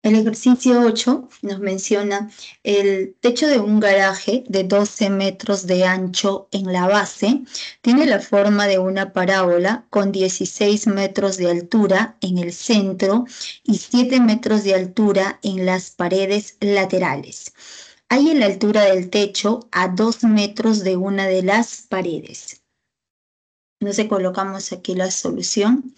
El ejercicio 8 nos menciona el techo de un garaje de 12 metros de ancho en la base tiene la forma de una parábola con 16 metros de altura en el centro y 7 metros de altura en las paredes laterales. Hay en la altura del techo a 2 metros de una de las paredes. Entonces colocamos aquí la solución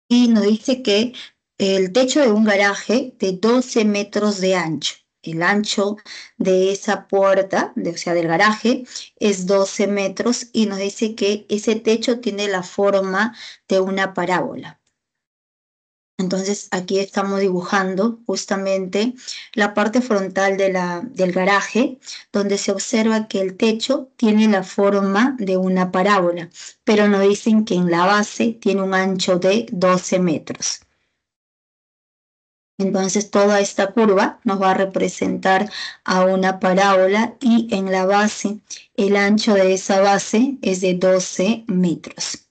y nos dice que el techo de un garaje de 12 metros de ancho. El ancho de esa puerta, o sea, del garaje, es 12 metros y nos dice que ese techo tiene la forma de una parábola. Entonces aquí estamos dibujando justamente la parte frontal del garaje, donde se observa que el techo tiene la forma de una parábola, pero nos dicen que en la base tiene un ancho de 12 metros. Entonces toda esta curva nos va a representar a una parábola y en la base, el ancho de esa base es de 12 metros.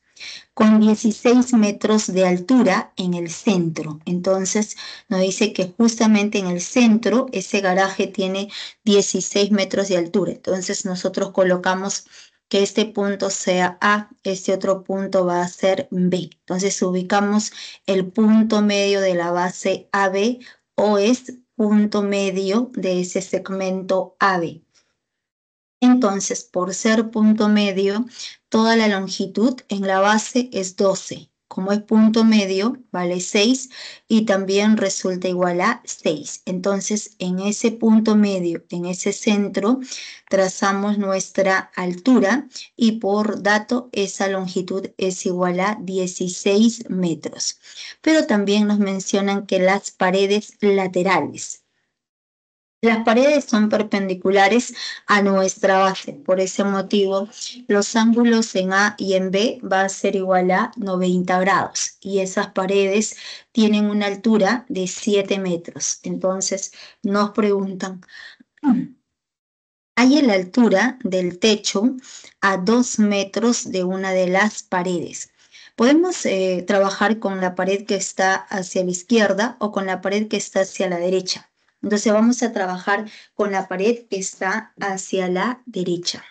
Con 16 metros de altura en el centro. Entonces nos dice que justamente en el centro ese garaje tiene 16 metros de altura. Entonces nosotros colocamos que este punto sea A, este otro punto va a ser B. Entonces ubicamos el punto medio de la base AB o es punto medio de ese segmento AB. Entonces, por ser punto medio, toda la longitud en la base es 12. Como es punto medio, vale 6 y también resulta igual a 6. Entonces, en ese punto medio, en ese centro, trazamos nuestra altura y por dato esa longitud es igual a 16 metros. Pero también nos mencionan que las paredes laterales. Las paredes son perpendiculares a nuestra base, por ese motivo los ángulos en A y en B va a ser igual a 90 grados y esas paredes tienen una altura de 7 metros. Entonces nos preguntan, hay en la altura del techo a 2 metros de una de las paredes. Podemos trabajar con la pared que está hacia la izquierda o con la pared que está hacia la derecha. Entonces vamos a trabajar con la pared que está hacia la derecha.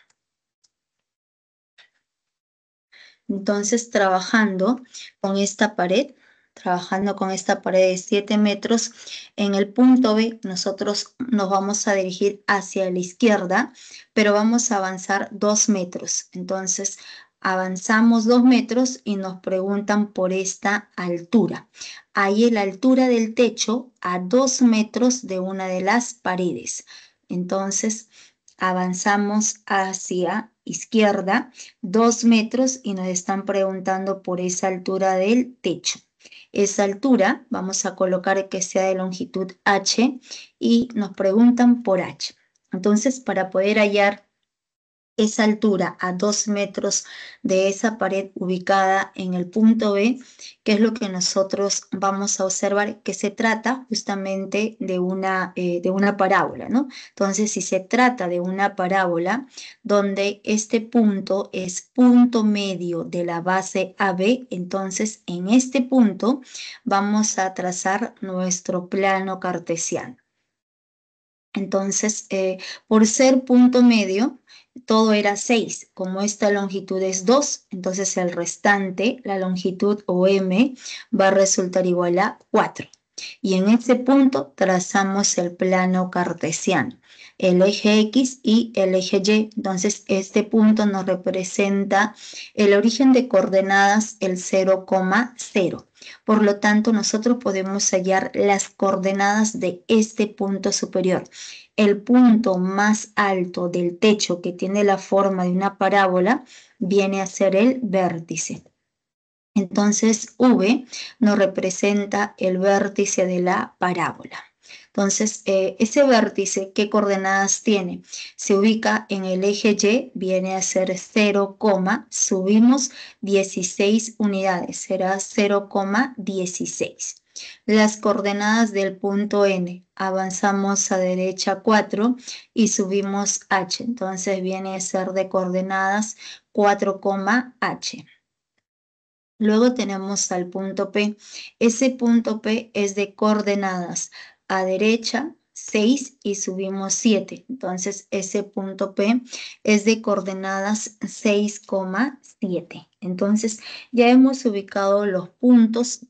Entonces trabajando con esta pared de 7 metros, en el punto B nosotros nos vamos a dirigir hacia la izquierda, pero vamos a avanzar 2 metros. Entonces avanzamos 2 metros y nos preguntan por esta altura. Ahí es la altura del techo a 2 metros de una de las paredes. Entonces avanzamos hacia izquierda 2 metros y nos están preguntando por esa altura del techo. Esa altura vamos a colocar que sea de longitud H y nos preguntan por H. Entonces, para poder hallar esa altura a 2 metros de esa pared ubicada en el punto B, que es lo que nosotros vamos a observar, que se trata justamente de una parábola, ¿no? Entonces, si se trata de una parábola donde este punto es punto medio de la base AB, entonces en este punto vamos a trazar nuestro plano cartesiano. Entonces, por ser punto medio, todo era 6. Como esta longitud es 2, entonces el restante, la longitud o m, va a resultar igual a 4. Y en este punto trazamos el plano cartesiano, el eje X y el eje Y. Entonces, este punto nos representa el origen de coordenadas, el 0,0. Por lo tanto, nosotros podemos hallar las coordenadas de este punto superior. El punto más alto del techo que tiene la forma de una parábola viene a ser el vértice. Entonces, V nos representa el vértice de la parábola. Entonces, ese vértice, ¿qué coordenadas tiene? Se ubica en el eje Y, viene a ser 0, subimos 16 unidades, será 0,16. Las coordenadas del punto N, avanzamos a derecha 4 y subimos H, entonces viene a ser de coordenadas 4, H. Luego tenemos al punto P. Ese punto P es de coordenadas a derecha 6 y subimos 7. Entonces ese punto P es de coordenadas 6,7. Entonces ya hemos ubicado los puntos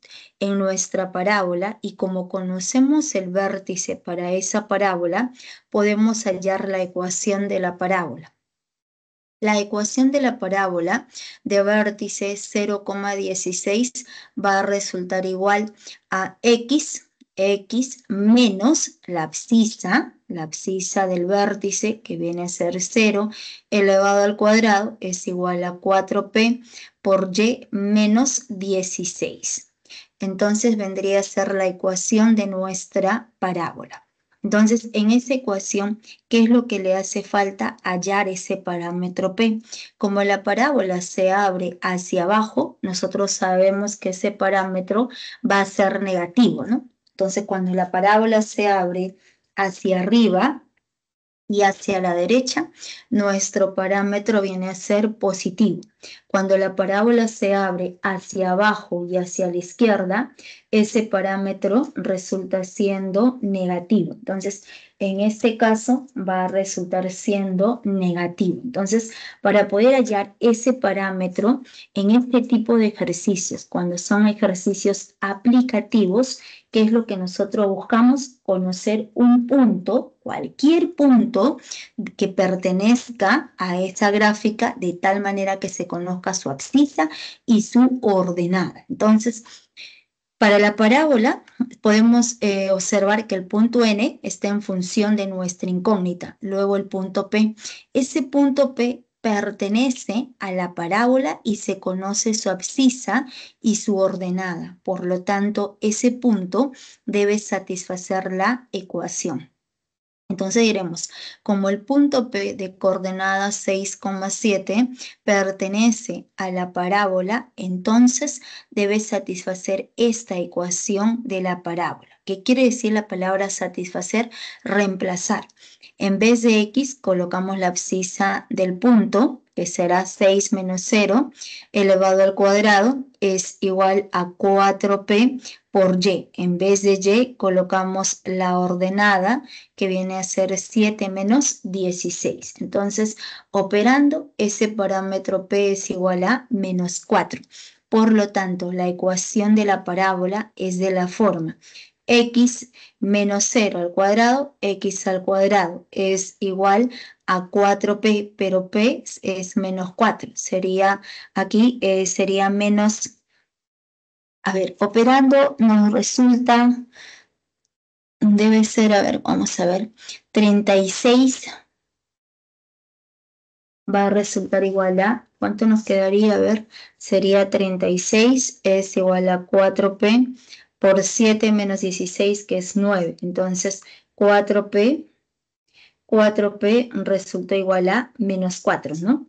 en nuestra parábola y como conocemos el vértice para esa parábola, podemos hallar la ecuación de la parábola. La ecuación de la parábola de vértice 0,16 va a resultar igual a x menos la abscisa del vértice, que viene a ser 0, elevado al cuadrado, es igual a 4p por y menos 16. Entonces vendría a ser la ecuación de nuestra parábola. Entonces, en esa ecuación, ¿qué es lo que le hace falta? Hallar ese parámetro P. Como la parábola se abre hacia abajo, nosotros sabemos que ese parámetro va a ser negativo, ¿no? Entonces, cuando la parábola se abre hacia arriba y hacia la derecha, nuestro parámetro viene a ser positivo. Cuando la parábola se abre hacia abajo y hacia la izquierda, ese parámetro resulta siendo negativo. Entonces, en este caso va a resultar siendo negativo. Entonces, para poder hallar ese parámetro en este tipo de ejercicios, cuando son ejercicios aplicativos, ¿qué es lo que nosotros buscamos? Conocer un punto, cualquier punto que pertenezca a esa gráfica de tal manera que se conozca su abscisa y su ordenada. Entonces, para la parábola podemos observar que el punto N está en función de nuestra incógnita, luego el punto P. Ese punto P pertenece a la parábola y se conoce su abscisa y su ordenada. Por lo tanto, ese punto debe satisfacer la ecuación. Entonces diremos, como el punto P de coordenada 6,7 pertenece a la parábola, entonces debe satisfacer esta ecuación de la parábola. ¿Qué quiere decir la palabra satisfacer? Reemplazar. En vez de x colocamos la abscisa del punto, que será 6 menos 0, elevado al cuadrado, es igual a 4p por y. En vez de y colocamos la ordenada, que viene a ser 7 menos 16. Entonces, operando, ese parámetro P es igual a menos 4. Por lo tanto, la ecuación de la parábola es de la forma x menos 0 al cuadrado, x al cuadrado es igual a 4p, pero p es menos 4. Sería, aquí sería menos, a ver, operando nos resulta, debe ser, a ver, vamos a ver, 36 va a resultar igual a, ¿cuánto nos quedaría? A ver, sería 36 es igual a 4p por 7 menos 16, que es 9. Entonces, 4p resulta igual a menos 4, ¿no?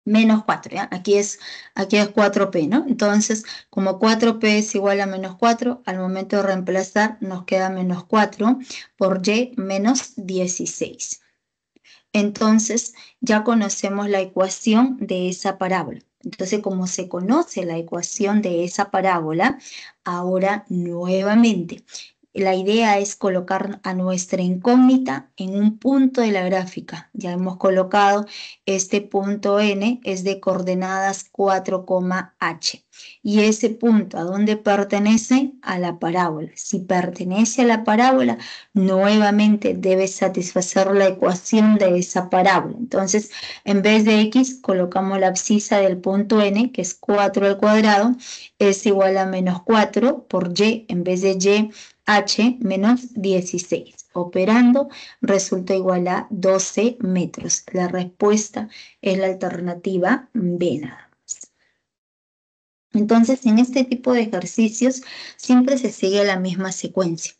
Menos 4, ¿ya? Aquí es 4p, ¿no? Entonces, como 4p es igual a menos 4, al momento de reemplazar nos queda menos 4 por y menos 16. Entonces, ya conocemos la ecuación de esa parábola. Entonces, como se conoce la ecuación de esa parábola, ahora nuevamente la idea es colocar a nuestra incógnita en un punto de la gráfica. Ya hemos colocado este punto N, es de coordenadas 4, H. Y ese punto, ¿a dónde pertenece? A la parábola. Si pertenece a la parábola, nuevamente debe satisfacer la ecuación de esa parábola. Entonces, en vez de x, colocamos la abscisa del punto N, que es 4 al cuadrado, es igual a menos 4 por y, en vez de y, h menos 16. Operando resulta igual a 12 metros. La respuesta es la alternativa B nada más. Entonces, en este tipo de ejercicios siempre se sigue la misma secuencia.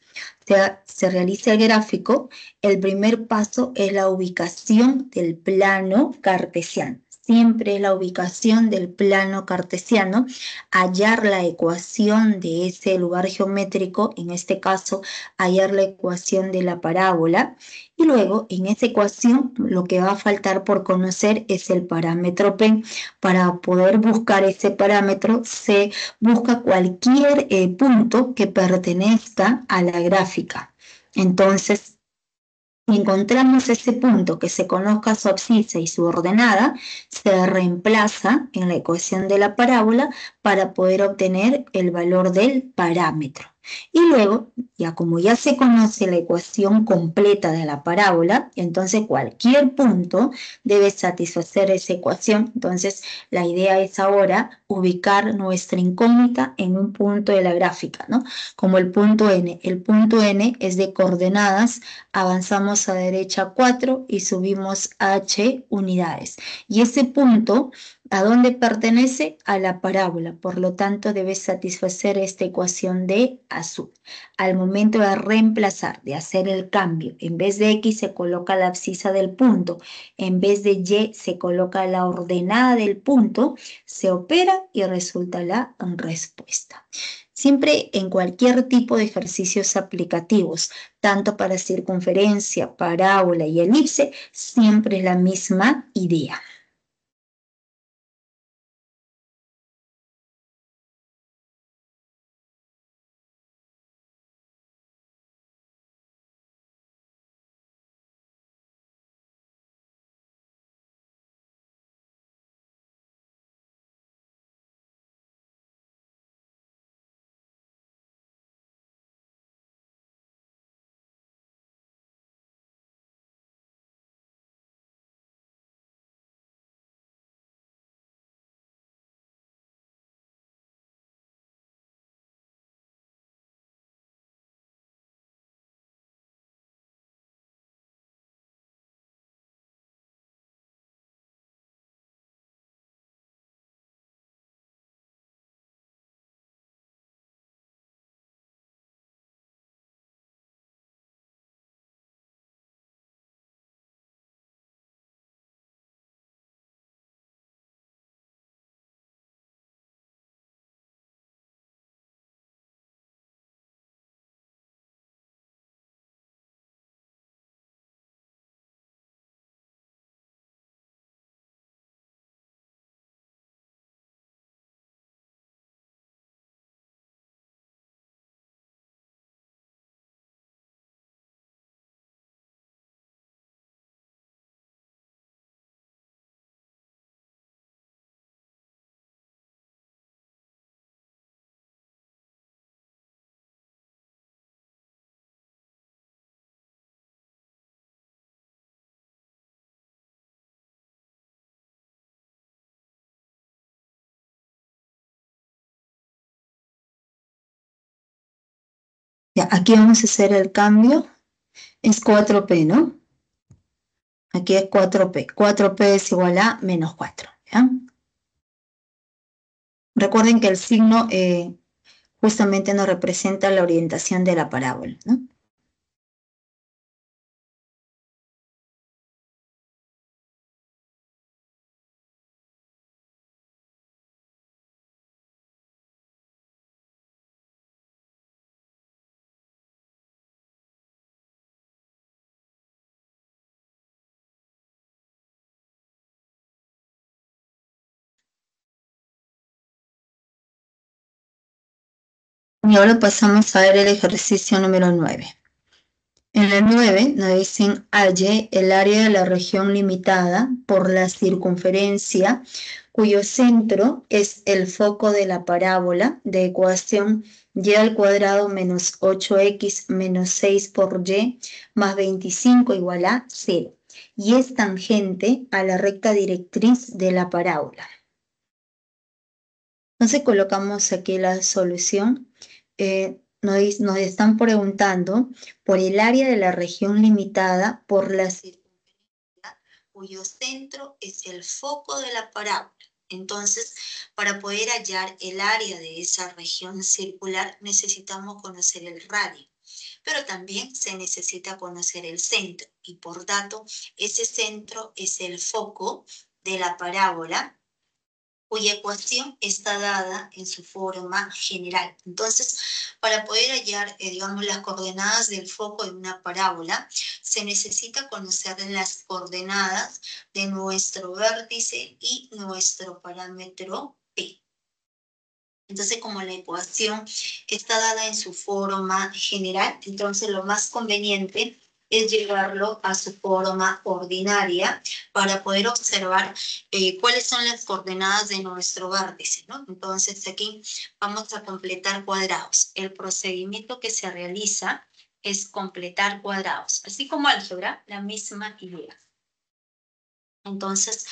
Se realiza el gráfico. El primer paso es la ubicación del plano cartesiano. siempre es la ubicación del plano cartesiano, hallar la ecuación de ese lugar geométrico, en este caso, hallar la ecuación de la parábola, y luego en esa ecuación lo que va a faltar por conocer es el parámetro P. Para poder buscar ese parámetro se busca cualquier punto que pertenezca a la gráfica. Entonces, si encontramos ese punto que se conozca su abscisa y su ordenada, se reemplaza en la ecuación de la parábola para poder obtener el valor del parámetro. Y luego, ya como ya se conoce la ecuación completa de la parábola, entonces cualquier punto debe satisfacer esa ecuación. Entonces, la idea es ahora ubicar nuestra incógnita en un punto de la gráfica, ¿no? Como el punto N. El punto N es de coordenadas, avanzamos a derecha 4 y subimos H unidades. Y ese punto, ¿a dónde pertenece? A la parábola. Por lo tanto, debe satisfacer esta ecuación de azul. Al momento de reemplazar, de hacer el cambio, en vez de X se coloca la abscisa del punto, en vez de Y se coloca la ordenada del punto, se opera y resulta la respuesta. Siempre en cualquier tipo de ejercicios aplicativos, tanto para circunferencia, parábola y elipse, siempre es la misma idea. Ya, aquí vamos a hacer el cambio. Es 4P, ¿no? Aquí es 4P. 4P es igual a menos 4. ¿Ya? Recuerden que el signo justamente nos representa la orientación de la parábola, ¿no? Y ahora pasamos a ver el ejercicio número 9. En el 9 nos dicen halle el área de la región limitada por la circunferencia cuyo centro es el foco de la parábola de ecuación y al cuadrado menos 8x menos 6 por y más 25 igual a 0. Y es tangente a la recta directriz de la parábola. Entonces colocamos aquí la solución. Nos están preguntando por el área de la región limitada por la circunferencia cuyo centro es el foco de la parábola. Entonces, para poder hallar el área de esa región circular necesitamos conocer el radio, pero también se necesita conocer el centro y por tanto ese centro es el foco de la parábola, cuya ecuación está dada en su forma general. Entonces, para poder hallar, digamos, las coordenadas del foco en una parábola, se necesita conocer las coordenadas de nuestro vértice y nuestro parámetro P. Entonces, como la ecuación está dada en su forma general, entonces lo más conveniente es llevarlo a su forma ordinaria para poder observar cuáles son las coordenadas de nuestro vértice, ¿no? Entonces, aquí vamos a completar cuadrados. El procedimiento que se realiza es completar cuadrados, así como álgebra, la misma idea. Entonces,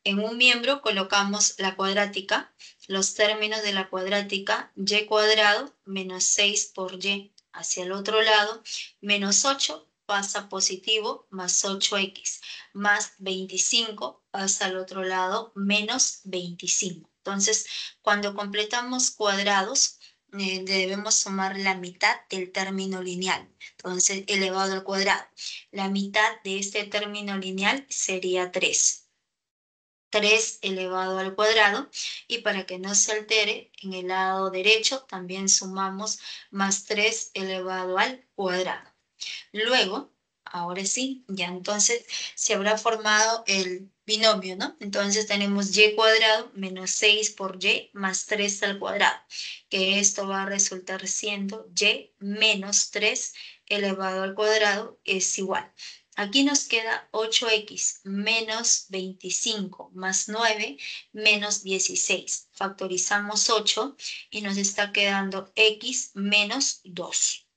en un miembro colocamos la cuadrática, los términos de la cuadrática, y cuadrado menos 6 por y hacia el otro lado, menos 8 pasa positivo, más 8x, más 25 pasa al otro lado, menos 25. Entonces, cuando completamos cuadrados, debemos sumar la mitad del término lineal, entonces elevado al cuadrado. La mitad de este término lineal sería 3. 3 elevado al cuadrado, y para que no se altere, en el lado derecho también sumamos más 3 elevado al cuadrado. Luego, ahora sí, ya entonces se habrá formado el binomio, ¿no? Entonces tenemos y cuadrado menos 6 por y más 3 al cuadrado, que esto va a resultar siendo y menos 3 elevado al cuadrado es igual. Aquí nos queda 8x menos 25 más 9 menos 16. Factorizamos 8 y nos está quedando x menos 2.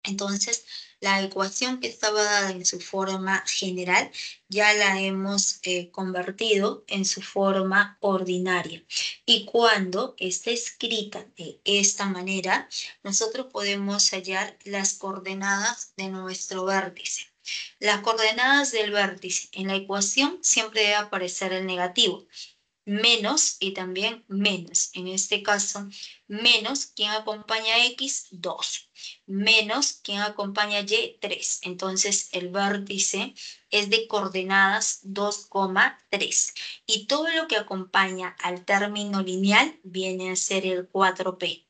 Entonces, la ecuación que estaba dada en su forma general ya la hemos convertido en su forma ordinaria. Y cuando está escrita de esta manera, nosotros podemos hallar las coordenadas de nuestro vértice. Las coordenadas del vértice en la ecuación siempre debe aparecer el negativo. Menos y también menos. En este caso, menos quien acompaña a X, 2. Menos quien acompaña a Y, 3. Entonces, el vértice es de coordenadas 2,3. Y todo lo que acompaña al término lineal viene a ser el 4P.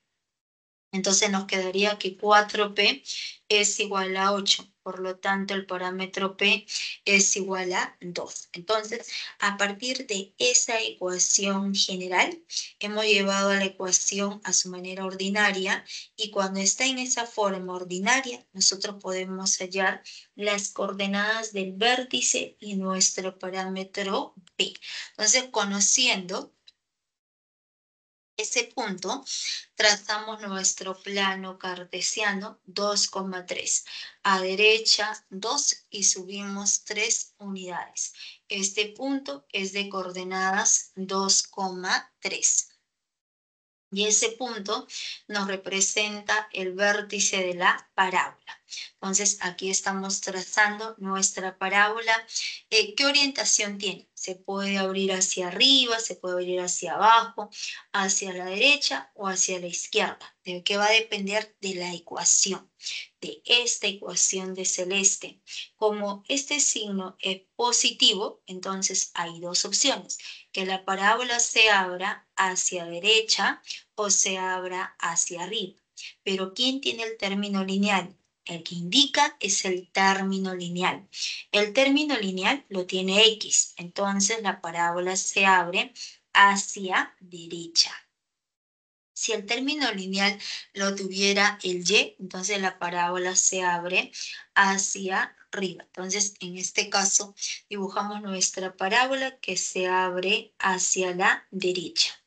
Entonces nos quedaría que 4P es igual a 8. Por lo tanto, el parámetro P es igual a 2. Entonces, a partir de esa ecuación general, hemos llevado a la ecuación a su manera ordinaria, y cuando está en esa forma ordinaria, nosotros podemos hallar las coordenadas del vértice y nuestro parámetro P. Entonces, conociendo ese punto, trazamos nuestro plano cartesiano 2,3. A derecha 2 y subimos 3 unidades. Este punto es de coordenadas 2,3. Y ese punto nos representa el vértice de la parábola. Entonces, aquí estamos trazando nuestra parábola. ¿Qué orientación tiene? Se puede abrir hacia arriba, se puede abrir hacia abajo, hacia la derecha o hacia la izquierda. ¿De qué va a depender? De la ecuación, de esta ecuación de celeste. Como este signo es positivo, entonces hay dos opciones: que la parábola se abra hacia derecha o se abra hacia arriba. Pero ¿quién tiene el término lineal? El que indica es el término lineal. El término lineal lo tiene X, entonces la parábola se abre hacia derecha. Si el término lineal lo tuviera el Y, entonces la parábola se abre hacia arriba. Entonces, en este caso, dibujamos nuestra parábola que se abre hacia la derecha.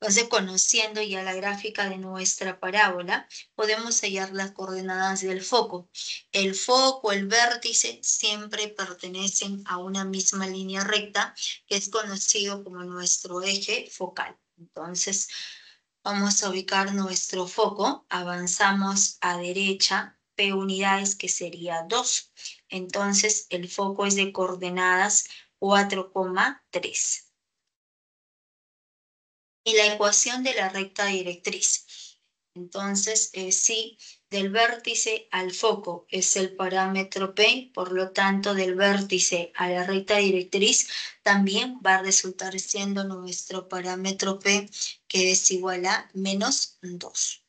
Entonces, conociendo ya la gráfica de nuestra parábola, podemos hallar las coordenadas del foco. El foco, el vértice, siempre pertenecen a una misma línea recta, que es conocido como nuestro eje focal. Entonces, vamos a ubicar nuestro foco, avanzamos a derecha, P unidades, que sería 2. Entonces, el foco es de coordenadas 4,3. Y la ecuación de la recta directriz. Entonces, si del vértice al foco es el parámetro P, por lo tanto del vértice a la recta directriz también va a resultar siendo nuestro parámetro P, que es igual a menos 2.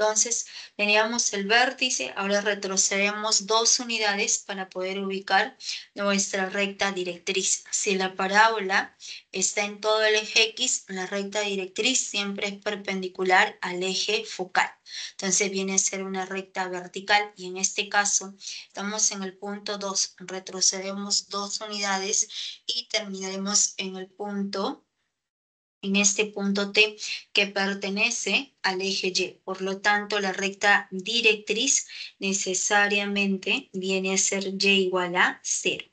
Entonces, teníamos el vértice, ahora retrocedemos 2 unidades para poder ubicar nuestra recta directriz. Si la parábola está en todo el eje X, la recta directriz siempre es perpendicular al eje focal. Entonces viene a ser una recta vertical y en este caso estamos en el punto 2. Retrocedemos 2 unidades y terminaremos en el punto en este punto T que pertenece al eje Y. Por lo tanto, la recta directriz necesariamente viene a ser Y igual a 0.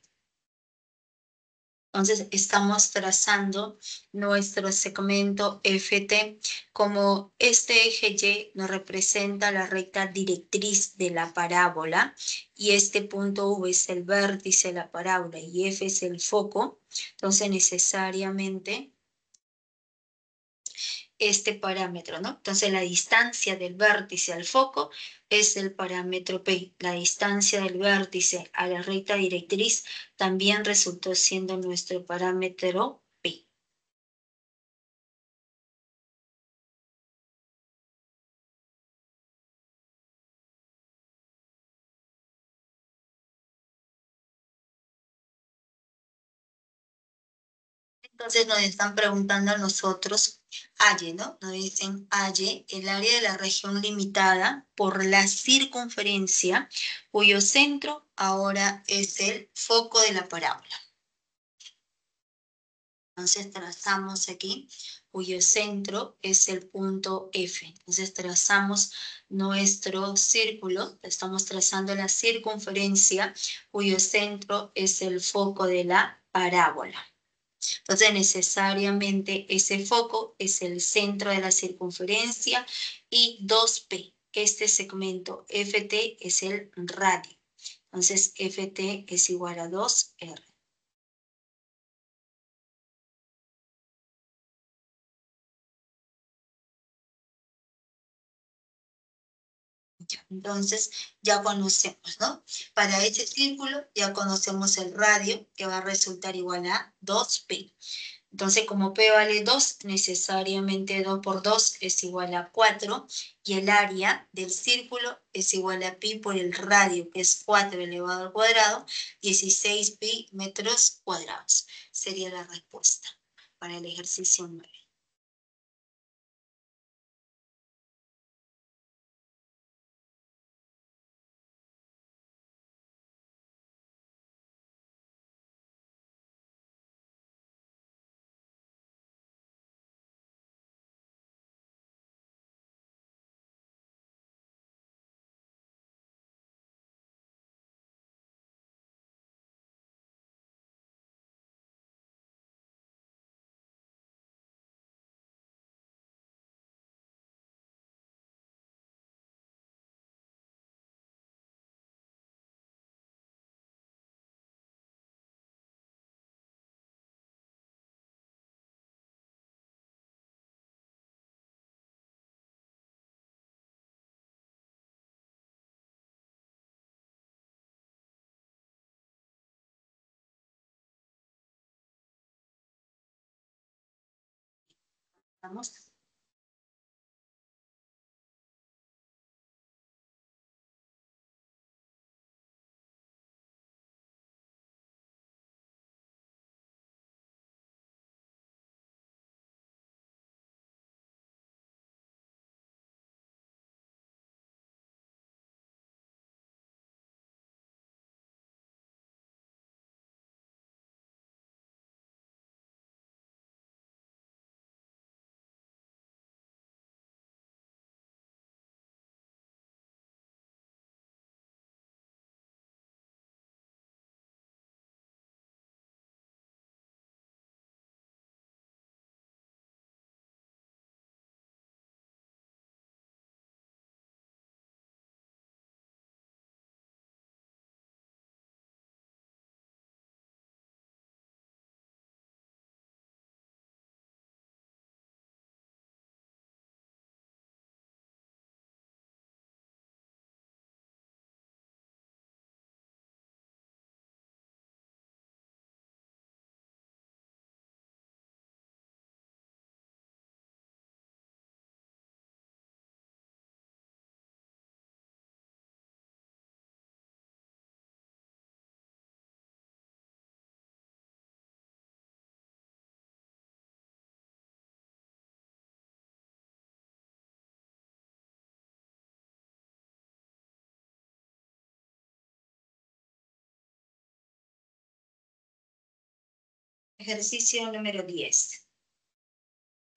Entonces, estamos trazando nuestro segmento FT como este eje Y nos representa la recta directriz de la parábola y este punto V es el vértice de la parábola y F es el foco. Entonces, necesariamente este parámetro, ¿no? Entonces la distancia del vértice al foco es el parámetro P. La distancia del vértice a la recta directriz también resultó siendo nuestro parámetro P. Entonces nos están preguntando a nosotros, halle, ¿no? Nos dicen, halle el área de la región limitada por la circunferencia cuyo centro ahora es el foco de la parábola. Entonces trazamos aquí, cuyo centro es el punto F. Entonces trazamos nuestro círculo, estamos trazando la circunferencia, cuyo centro es el foco de la parábola. Entonces necesariamente ese foco es el centro de la circunferencia y 2P. Este segmento FT es el radio. Entonces FT es igual a 2R. Entonces ya conocemos, ¿no? Para este círculo ya conocemos el radio que va a resultar igual a 2P. Entonces como P vale 2, necesariamente 2 por 2 es igual a 4 y el área del círculo es igual a pi por el radio que es 4 elevado al cuadrado, 16 pi metros cuadrados. Sería la respuesta para el ejercicio 9. ¿Vamos? Ejercicio número 10.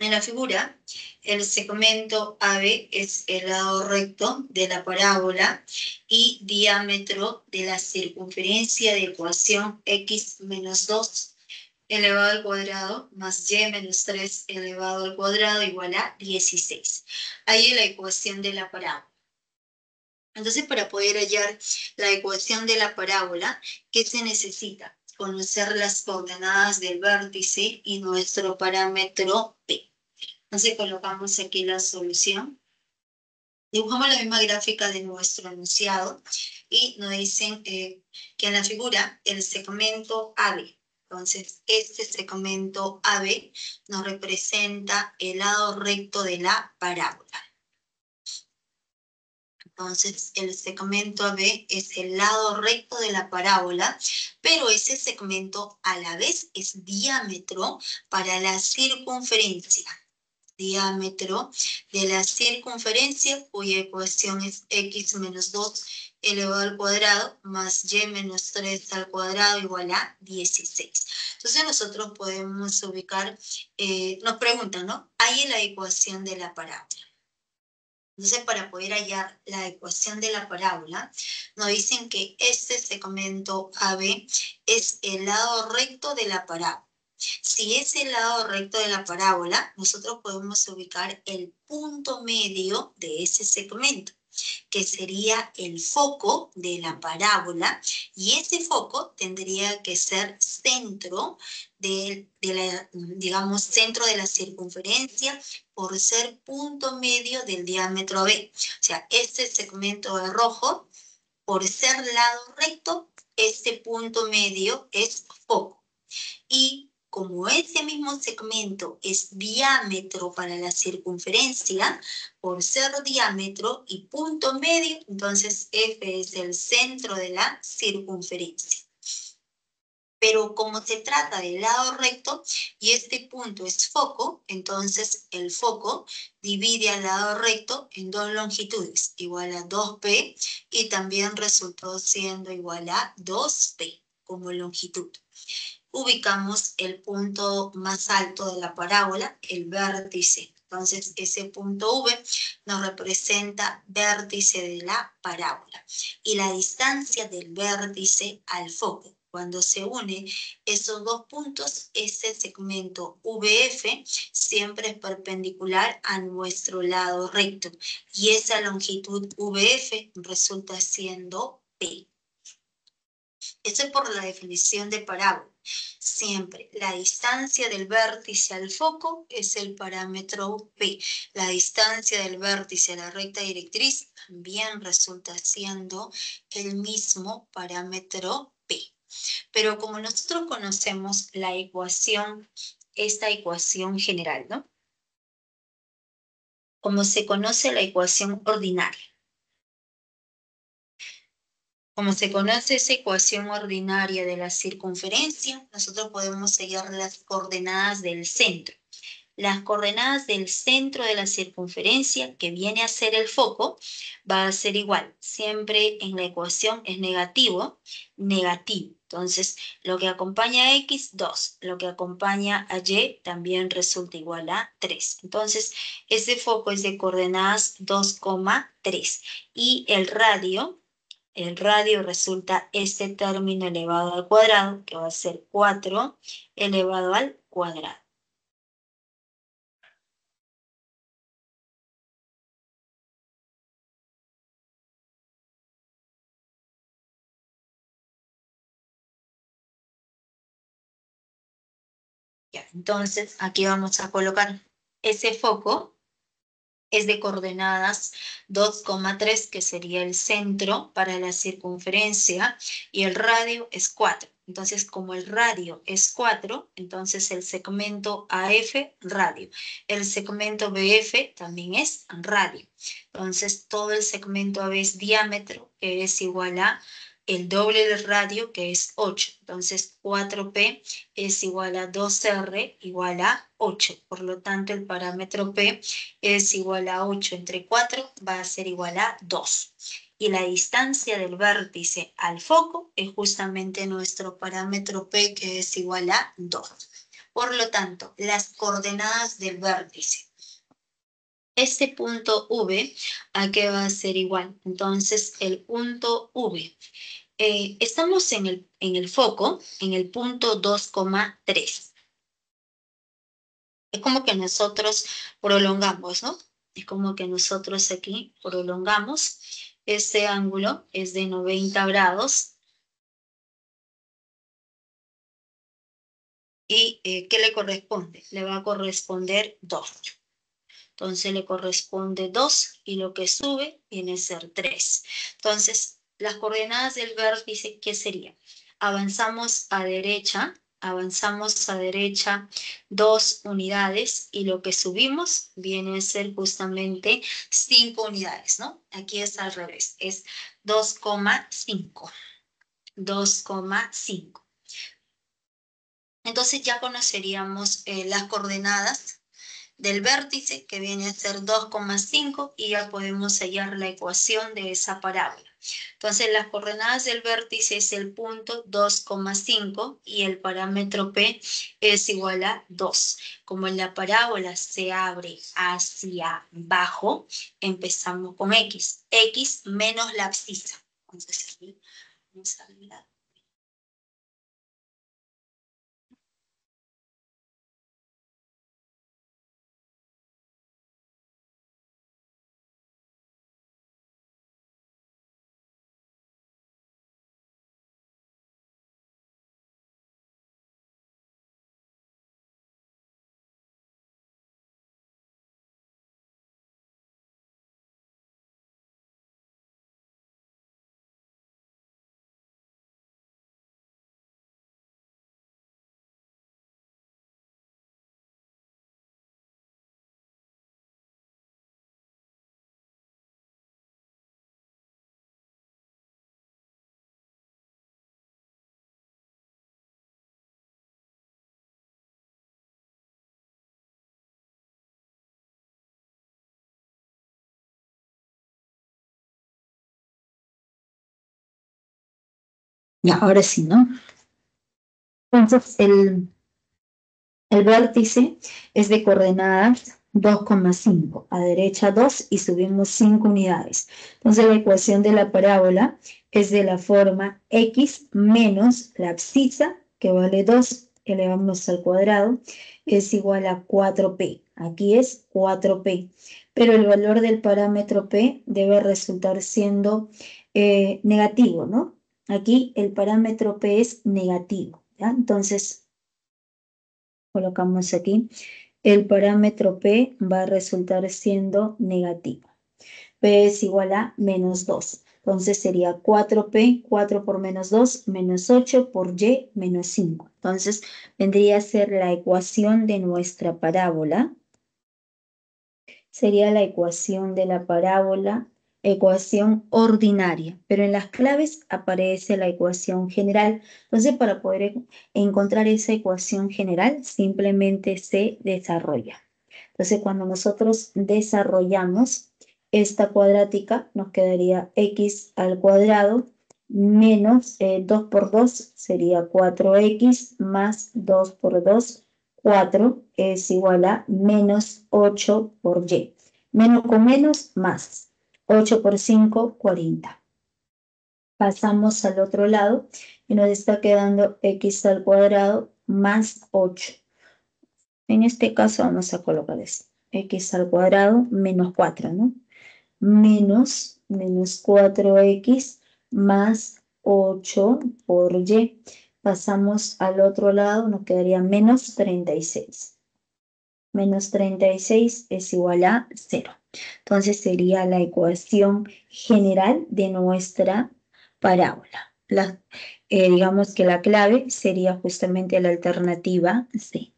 En la figura, el segmento AB es el lado recto de la parábola y diámetro de la circunferencia de ecuación x menos 2 elevado al cuadrado más y menos 3 elevado al cuadrado igual a 16. Ahí es la ecuación de la parábola. Entonces, para poder hallar la ecuación de la parábola, ¿qué se necesita? Conocer las coordenadas del vértice y nuestro parámetro P. Entonces, colocamos aquí la solución. Dibujamos la misma gráfica de nuestro enunciado y nos dicen que en la figura el segmento AB. Entonces, este segmento AB nos representa el lado recto de la parábola. Entonces, el segmento AB es el lado recto de la parábola, pero ese segmento a la vez es diámetro para la circunferencia. Diámetro de la circunferencia, cuya ecuación es x menos 2 elevado al cuadrado más y menos 3 al cuadrado igual a 16. Entonces nosotros podemos ubicar, nos preguntan, ¿no? Ahí la ecuación de la parábola. Entonces, para poder hallar la ecuación de la parábola, nos dicen que este segmento AB es el lado recto de la parábola. Si es el lado recto de la parábola, nosotros podemos ubicar el punto medio de ese segmento, que sería el foco de la parábola, y ese foco tendría que ser centro digamos, centro de la circunferencia, por ser punto medio del diámetro B. O sea, este segmento de rojo, por ser lado recto, este punto medio es foco. Y como ese mismo segmento es diámetro para la circunferencia, por ser diámetro y punto medio, entonces F es el centro de la circunferencia. Pero como se trata del lado recto y este punto es foco, entonces el foco divide al lado recto en dos longitudes, igual a 2P, y también resultó siendo igual a 2P como longitud. Ubicamos el punto más alto de la parábola, el vértice. Entonces, ese punto V nos representa vértice de la parábola. Y la distancia del vértice al foco. Cuando se une esos dos puntos, ese segmento VF siempre es perpendicular a nuestro lado recto. Y esa longitud VF resulta siendo P. Eso es por la definición de parábola. Siempre la distancia del vértice al foco es el parámetro P. La distancia del vértice a la recta directriz también resulta siendo el mismo parámetro P. Pero como nosotros conocemos la ecuación, esta ecuación general, ¿no? Como se conoce la ecuación ordinaria. Como se conoce esa ecuación ordinaria de la circunferencia, nosotros podemos seguir las coordenadas del centro. Las coordenadas del centro de la circunferencia, que viene a ser el foco, va a ser igual. Siempre en la ecuación es negativo, negativo. Entonces, lo que acompaña a X, 2. Lo que acompaña a Y también resulta igual a 3. Entonces, ese foco es de coordenadas 2,3. Y el radio resulta este término elevado al cuadrado, que va a ser 4 elevado al cuadrado. Ya, entonces, aquí vamos a colocar ese foco. Es de coordenadas 2,3, que sería el centro para la circunferencia, y el radio es 4. Entonces, como el radio es 4, entonces el segmento AF, radio. El segmento BF también es radio. Entonces, todo el segmento AB es diámetro, que es igual a el doble del radio, que es 8. Entonces, 4P es igual a 2R igual a 8. Por lo tanto, el parámetro P es igual a 8 entre 4, va a ser igual a 2. y la distancia del vértice al foco es justamente nuestro parámetro P, que es igual a 2. Por lo tanto, las coordenadas del vértice. Este punto V, ¿a qué va a ser igual? Entonces, el punto V. Estamos en el foco, en el punto 2,3. Es como que nosotros prolongamos, ¿no? Es como que nosotros aquí prolongamos. Este ángulo es de 90 grados. ¿Y qué le corresponde? Le va a corresponder 2. Entonces le corresponde 2 y lo que sube viene a ser 3. Entonces, las coordenadas del vértice, ¿qué sería? Avanzamos a derecha 2 unidades y lo que subimos viene a ser justamente 5 unidades, ¿no? Aquí es al revés, es 2,5. 2,5. Entonces ya conoceríamos las coordenadas del vértice, que viene a ser 2,5, y ya podemos hallar la ecuación de esa parábola. Entonces, las coordenadas del vértice es el punto 2,5 y el parámetro P es igual a 2. Como la parábola se abre hacia abajo, empezamos con X. X menos la abscisa. Entonces, aquí vamos a mirar. Ya, ahora sí, ¿no? Entonces, el vértice es de coordenadas 2,5, a derecha 2 y subimos 5 unidades. Entonces la ecuación de la parábola es de la forma x menos la abscisa, que vale 2, elevamos al cuadrado, es igual a 4p. Aquí es 4p, pero el valor del parámetro p debe resultar siendo negativo, ¿no? Aquí el parámetro p es negativo, ¿ya? Entonces colocamos aquí, el parámetro P va a resultar siendo negativo. P es igual a menos 2. Entonces sería 4P, 4 por menos 2, menos 8 por Y, menos 5. Entonces vendría a ser la ecuación de nuestra parábola. Sería la ecuación de la parábola, ecuación ordinaria, pero en las claves aparece la ecuación general. Entonces, para poder encontrar esa ecuación general, simplemente se desarrolla. Entonces, cuando nosotros desarrollamos esta cuadrática, nos quedaría x al cuadrado menos 2 por 2 sería 4x más 2 por 2, 4 es igual a menos 8 por y. Menos con menos, más. 8 por 5, 40. Pasamos al otro lado y nos está quedando x al cuadrado más 8. En este caso vamos a colocar esto. X al cuadrado menos 4, ¿no? Menos 4x más 8 por y. Pasamos al otro lado, nos quedaría menos 36. Menos 36 es igual a 0. Entonces sería la ecuación general de nuestra parábola. Digamos que la clave sería justamente la alternativa C.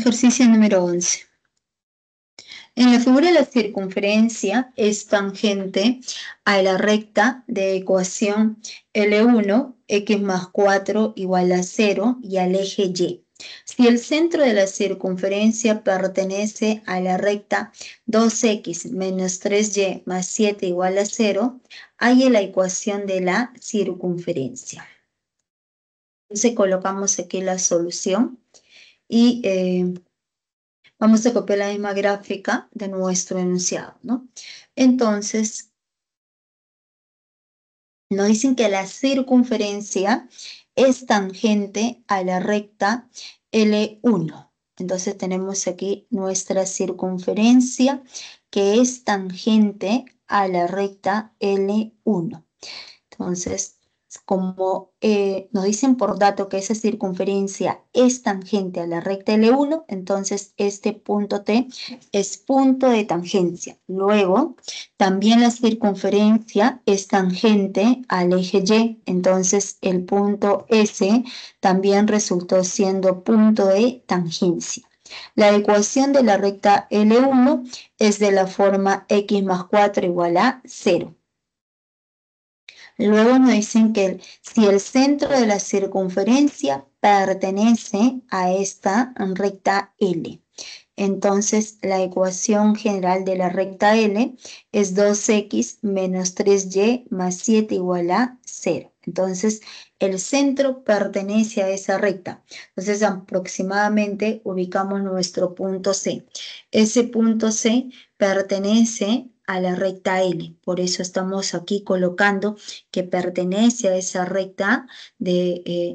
Ejercicio número 11. En la figura la circunferencia es tangente a la recta de ecuación L1, x más 4 igual a 0 y al eje Y. Si el centro de la circunferencia pertenece a la recta 2x menos 3y más 7 igual a 0, hay la ecuación de la circunferencia. Entonces colocamos aquí la solución y vamos a copiar la misma gráfica de nuestro enunciado, ¿no? Entonces, nos dicen que la circunferencia es tangente a la recta L1. Entonces tenemos aquí nuestra circunferencia que es tangente a la recta L1. Entonces, como nos dicen por dato que esa circunferencia es tangente a la recta L1, entonces este punto T es punto de tangencia. Luego, también la circunferencia es tangente al eje Y, entonces el punto S también resultó siendo punto de tangencia. La ecuación de la recta L1 es de la forma x más 4 igual a 0. Luego nos dicen que si el centro de la circunferencia pertenece a esta recta L, entonces la ecuación general de la recta L es 2x menos 3y más 7 igual a 0. Entonces el centro pertenece a esa recta. Entonces aproximadamente ubicamos nuestro punto C. Ese punto C pertenece a la recta L. Por eso estamos aquí colocando que pertenece a esa recta,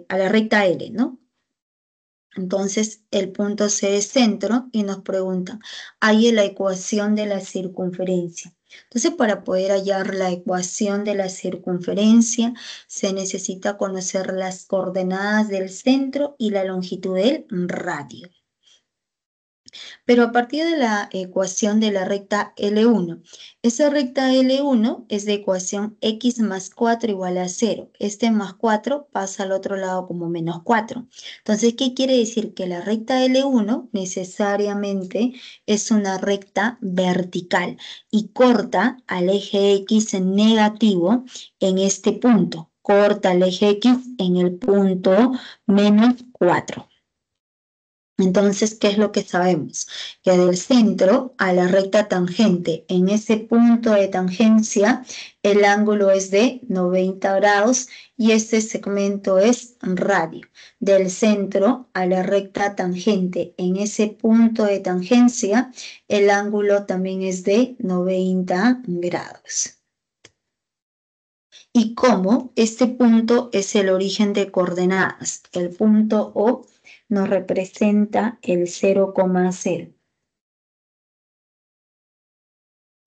a la recta L, ¿no? Entonces el punto C es centro y nos preguntan, hay la ecuación de la circunferencia. Entonces para poder hallar la ecuación de la circunferencia se necesita conocer las coordenadas del centro y la longitud del radio. Pero a partir de la ecuación de la recta L1, esa recta L1 es de ecuación x más 4 igual a 0. Este más 4 pasa al otro lado como menos 4. Entonces, ¿qué quiere decir? Que la recta L1 necesariamente es una recta vertical y corta al eje X negativo en este punto. Corta al eje X en el punto menos 4. Entonces, ¿qué es lo que sabemos? Que del centro a la recta tangente, en ese punto de tangencia, el ángulo es de 90 grados y este segmento es radio. Del centro a la recta tangente, en ese punto de tangencia, el ángulo también es de 90 grados. Y como este punto es el origen de coordenadas, el punto O nos representa el 0,0.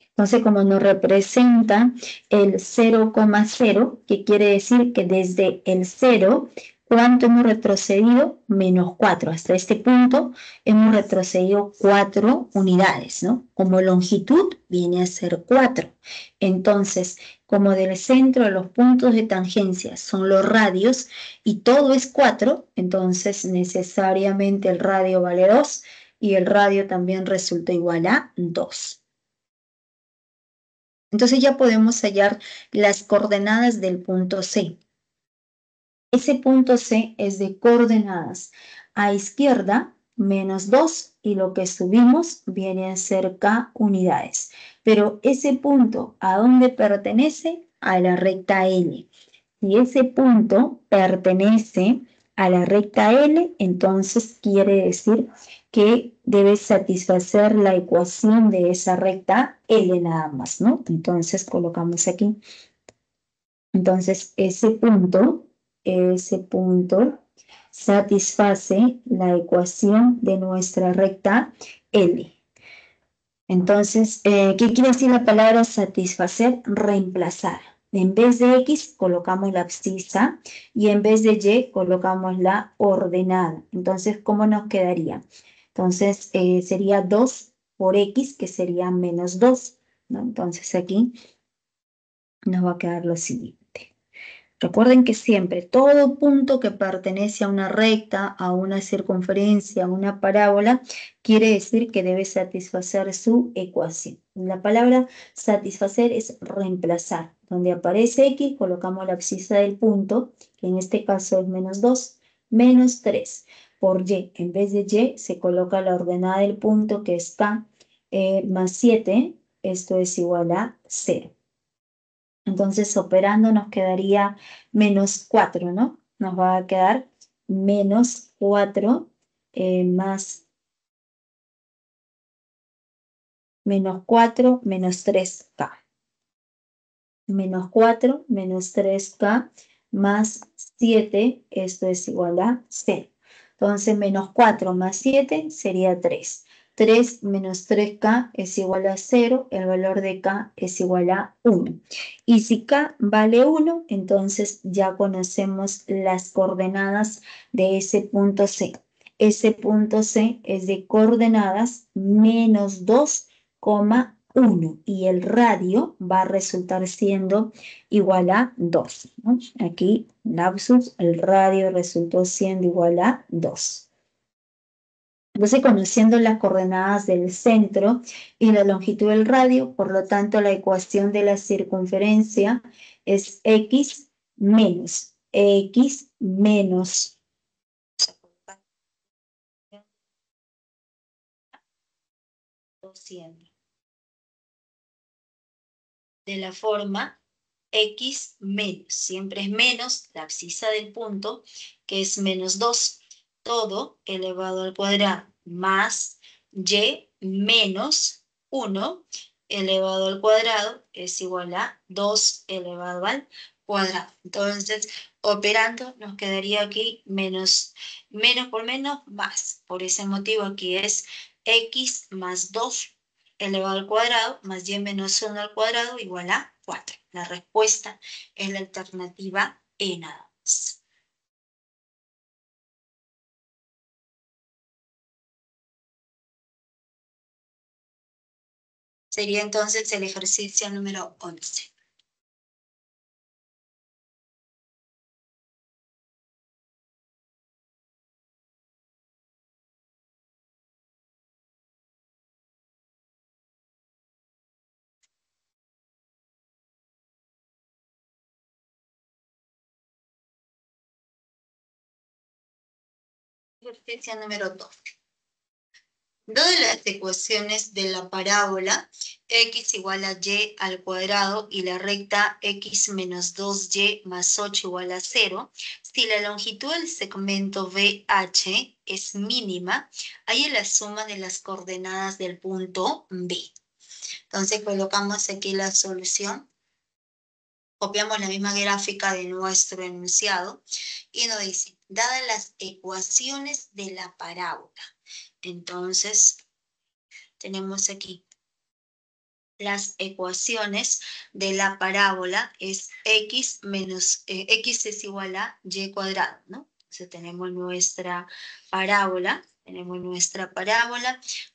Entonces, como nos representa el 0,0, que quiere decir que desde el 0, ¿cuánto hemos retrocedido? Menos 4. Hasta este punto hemos retrocedido 4 unidades, ¿no? Como longitud viene a ser 4. Entonces, como del centro a los puntos de tangencia son los radios y todo es 4, entonces necesariamente el radio vale 2 y el radio también resulta igual a 2. Entonces ya podemos hallar las coordenadas del punto C. Ese punto C es de coordenadas a izquierda menos 2 y lo que subimos viene a ser K unidades. Pero ese punto, ¿a dónde pertenece? A la recta L. Si ese punto pertenece a la recta L, entonces quiere decir que debe satisfacer la ecuación de esa recta L nada más, ¿no? Entonces colocamos aquí. Entonces ese punto satisface la ecuación de nuestra recta L. Entonces, ¿qué quiere decir la palabra satisfacer? Reemplazar. En vez de X colocamos la abscisa y en vez de Y colocamos la ordenada. Entonces, ¿cómo nos quedaría? Entonces, sería 2 por X, que sería menos 2, ¿no? Entonces, aquí nos va a quedar lo siguiente. Recuerden que siempre todo punto que pertenece a una recta, a una circunferencia, a una parábola, quiere decir que debe satisfacer su ecuación. La palabra satisfacer es reemplazar. Donde aparece X, colocamos la abscisa del punto, que en este caso es -2, -3. Por Y, en vez de Y, se coloca la ordenada del punto, que es K, más 7, esto es igual a 0. Entonces, operando nos quedaría -4, ¿no? Nos va a quedar -4 más -4 menos 3K. -4 menos 3K más 7, esto es igual a 0. Entonces, -4 más 7 sería 3. 3 menos 3K es igual a 0, el valor de K es igual a 1. Y si K vale 1, entonces ya conocemos las coordenadas de ese punto C. Ese punto C es de coordenadas -2,1 y el radio va a resultar siendo igual a 2, ¿no? Aquí, lapsus, el radio resultó siendo igual a 2. Entonces, conociendo las coordenadas del centro y la longitud del radio, por lo tanto, la ecuación de la circunferencia es x menos 200. De la forma x menos, siempre es menos la abscisa del punto, que es -2, todo elevado al cuadrado, más y menos 1 elevado al cuadrado es igual a 2 elevado al cuadrado. Entonces, operando, nos quedaría aquí menos por menos, más. Por ese motivo aquí es x más 2 elevado al cuadrado más y menos 1 al cuadrado igual a 4. La respuesta es la alternativa E nada más. Sería entonces el ejercicio número 11. Ejercicio número 2. Dadas las ecuaciones de la parábola x igual a y al cuadrado y la recta x menos 2y más 8 igual a 0, si la longitud del segmento BH es mínima, hay la suma de las coordenadas del punto B. Entonces colocamos aquí la solución, copiamos la misma gráfica de nuestro enunciado y nos dice, dadas las ecuaciones de la parábola, entonces tenemos aquí las ecuaciones de la parábola es x es igual a y cuadrado, ¿no? Entonces tenemos nuestra parábola,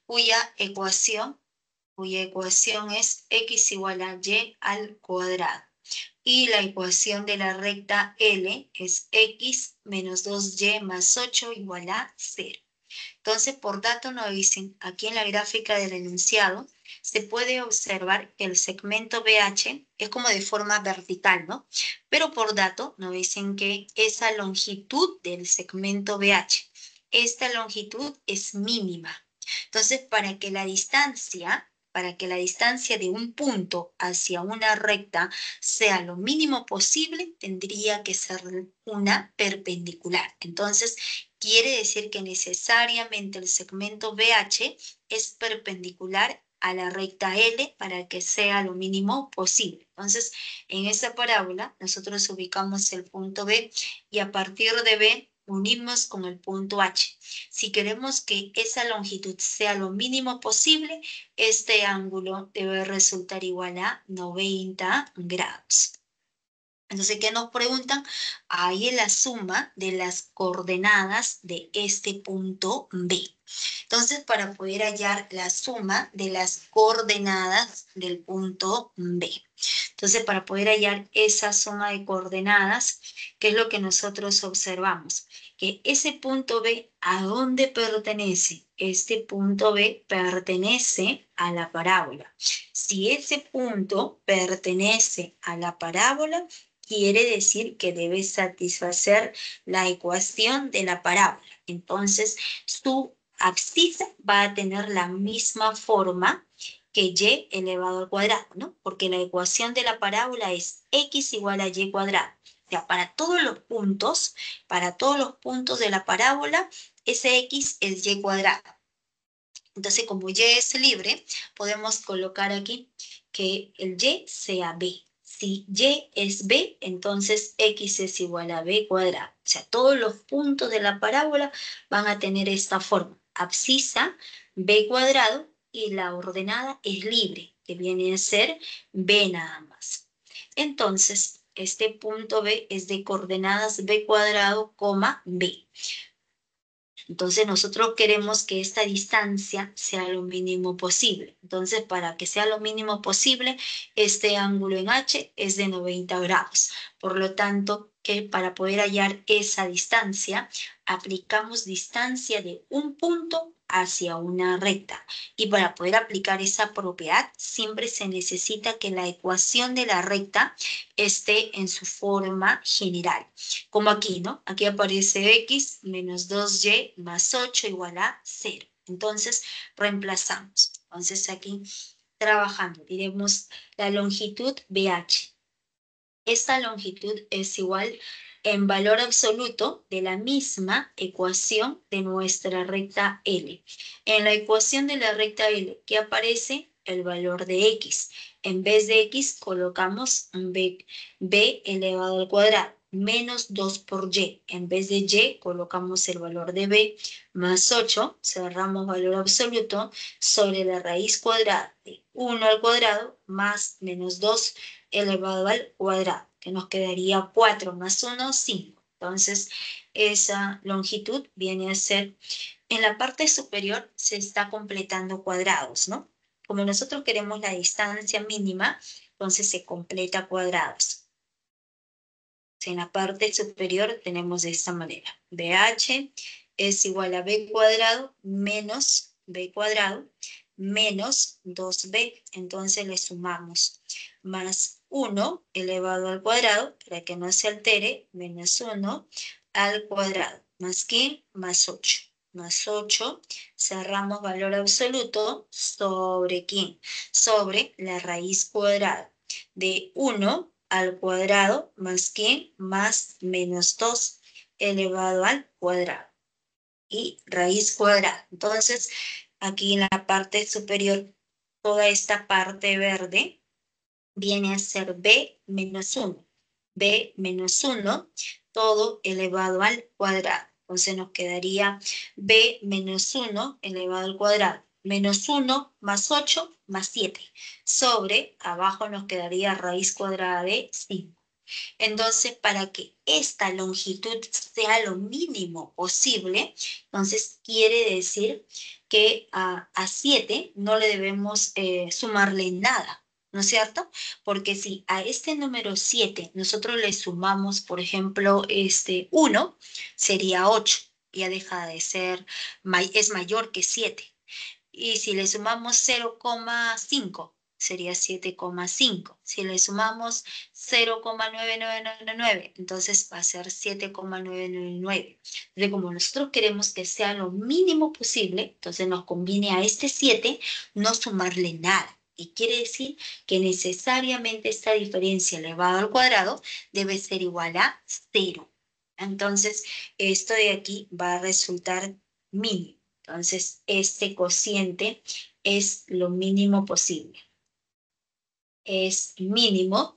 cuya ecuación es x igual a y al cuadrado. Y la ecuación de la recta L es x menos 2y más 8 igual a 0. Entonces, por dato nos dicen, aquí en la gráfica del enunciado, se puede observar que el segmento BH es como de forma vertical, ¿no? Pero por dato nos dicen que esa longitud del segmento BH, esta longitud es mínima. Entonces, para que la distancia de un punto hacia una recta sea lo mínimo posible, tendría que ser una perpendicular. Entonces, quiere decir que necesariamente el segmento BH es perpendicular a la recta L para que sea lo mínimo posible. Entonces, en esa parábola, nosotros ubicamos el punto B y a partir de B unimos con el punto H. Si queremos que esa longitud sea lo mínimo posible, este ángulo debe resultar igual a 90 grados. Entonces, ¿qué nos preguntan? Ahí es la suma de las coordenadas de este punto B. Entonces, para poder hallar la suma de las coordenadas del punto B, Entonces, para poder hallar esa suma de coordenadas, ¿qué es lo que nosotros observamos? Que ese punto B, ¿a dónde pertenece? Este punto B pertenece a la parábola. Si ese punto pertenece a la parábola, quiere decir que debe satisfacer la ecuación de la parábola. Entonces, su abscisa va a tener la misma forma que y elevado al cuadrado, ¿no? Porque la ecuación de la parábola es x igual a y cuadrado. O sea, para todos los puntos de la parábola, ese x es y cuadrado. Entonces, como y es libre, podemos colocar aquí que el y sea b. Si y es b, entonces x es igual a b cuadrado. O sea, todos los puntos de la parábola van a tener esta forma. Abscisa, b cuadrado, y la ordenada es libre, que viene a ser b nada más. Entonces, este punto B es de coordenadas b cuadrado, b. Entonces nosotros queremos que esta distancia sea lo mínimo posible. Entonces, para que sea lo mínimo posible, este ángulo en H es de 90 grados. Por lo tanto, que para poder hallar esa distancia, aplicamos distancia de un punto hacia una recta. Y para poder aplicar esa propiedad, siempre se necesita que la ecuación de la recta esté en su forma general. Como aquí, ¿no? Aquí aparece x menos 2y más 8 igual a 0. Entonces, reemplazamos. Entonces, aquí, trabajando, diremos la longitud BH. Esta longitud es igual en valor absoluto de la misma ecuación de nuestra recta L. En la ecuación de la recta L, ¿qué aparece? El valor de x. En vez de x colocamos b elevado al cuadrado, menos 2 por y. En vez de y colocamos el valor de b, más 8, cerramos valor absoluto, sobre la raíz cuadrada de 1 al cuadrado, más menos 2 elevado al cuadrado, que nos quedaría 4 más 1, 5. Entonces, esa longitud viene a ser, en la parte superior se está completando cuadrados, ¿no? Como nosotros queremos la distancia mínima, entonces se completa cuadrados. En la parte superior tenemos de esta manera. BH es igual a b cuadrado menos b cuadrado menos 2b. Entonces le sumamos más 1 elevado al cuadrado, para que no se altere, menos 1 al cuadrado. ¿Más qué? Más 8. Más 8, cerramos valor absoluto, ¿sobre quién? Sobre la raíz cuadrada de 1 al cuadrado más quién, más menos 2 elevado al cuadrado y raíz cuadrada. Entonces, aquí en la parte superior, toda esta parte verde viene a ser b menos 1. b menos 1, todo elevado al cuadrado. Entonces nos quedaría b menos 1 elevado al cuadrado. Menos 1 más 8 más 7. Sobre, abajo nos quedaría raíz cuadrada de 5. Entonces, para que esta longitud sea lo mínimo posible, entonces quiere decir que a 7 no le debemos sumarle nada, ¿no es cierto? Porque si a este número 7 nosotros le sumamos, por ejemplo, 1, sería 8. Ya deja de ser, es mayor que 7. Y si le sumamos 0,5, sería 7,5. Si le sumamos 0,9999, entonces va a ser 7,999. Entonces, como nosotros queremos que sea lo mínimo posible, entonces nos conviene a este 7 no sumarle nada. Y quiere decir que necesariamente esta diferencia elevada al cuadrado debe ser igual a 0. Entonces, esto de aquí va a resultar mínimo. Entonces, este cociente es lo mínimo posible. Es mínimo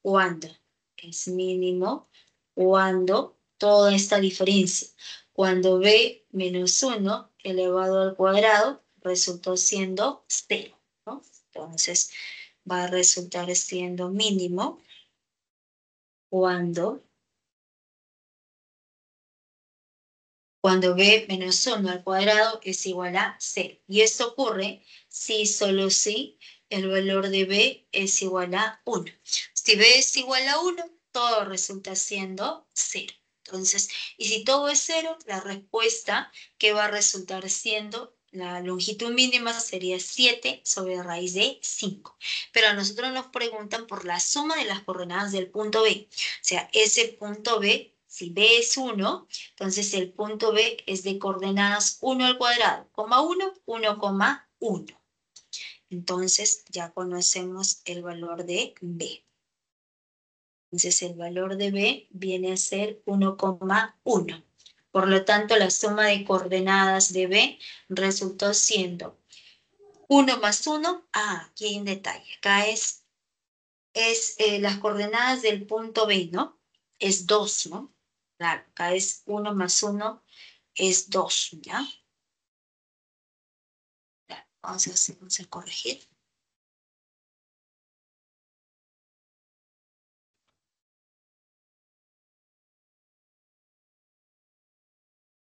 cuando. Es mínimo cuando toda esta diferencia. Cuando b menos 1 elevado al cuadrado resultó siendo 0, ¿no? Entonces, va a resultar siendo mínimo cuando b menos 1 al cuadrado es igual a 0. Y esto ocurre si, solo si, el valor de B es igual a 1. Si B es igual a 1, todo resulta siendo 0. Entonces, y si todo es 0, la respuesta que va a resultar siendo la longitud mínima sería 7 sobre raíz de 5. Pero a nosotros nos preguntan por la suma de las coordenadas del punto B. O sea, ese punto B, si B es 1, entonces el punto B es de coordenadas 1 al cuadrado, 1, 1,1. Entonces ya conocemos el valor de B. Entonces el valor de B viene a ser 1,1. Por lo tanto, la suma de coordenadas de B resultó siendo 1 más 1. Aquí hay un detalle. Acá es las coordenadas del punto B, ¿no? Es 2, ¿no? Claro, acá es 1 más 1 es 2, ¿ya? Vamos a corregir.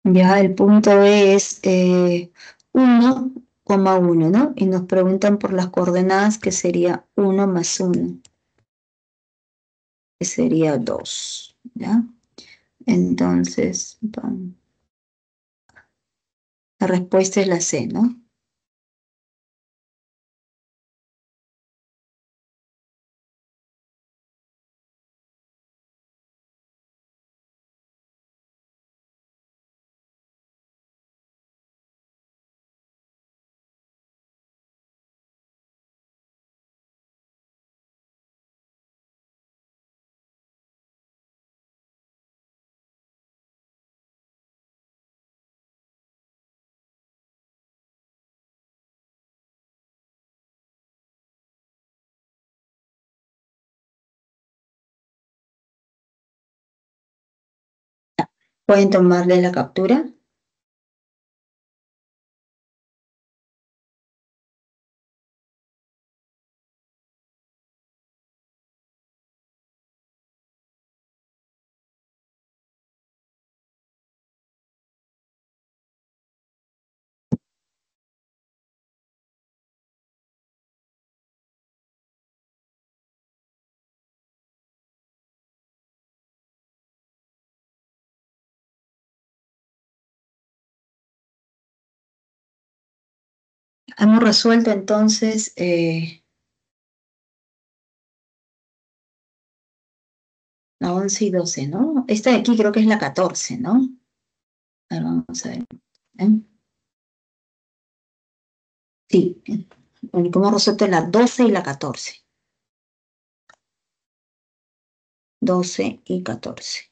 Ya el punto B es 1,1, ¿no? Y nos preguntan por las coordenadas que sería 1 más 1, que sería 2, ¿ya? Entonces, la respuesta es la C, ¿no? ¿Pueden tomarle la captura? Hemos resuelto entonces la 11 y 12, ¿no? Esta de aquí creo que es la 14, ¿no? A ver, vamos a ver. ¿Eh? Sí, bueno, hemos resuelto la 12 y la 14. 12 y 14.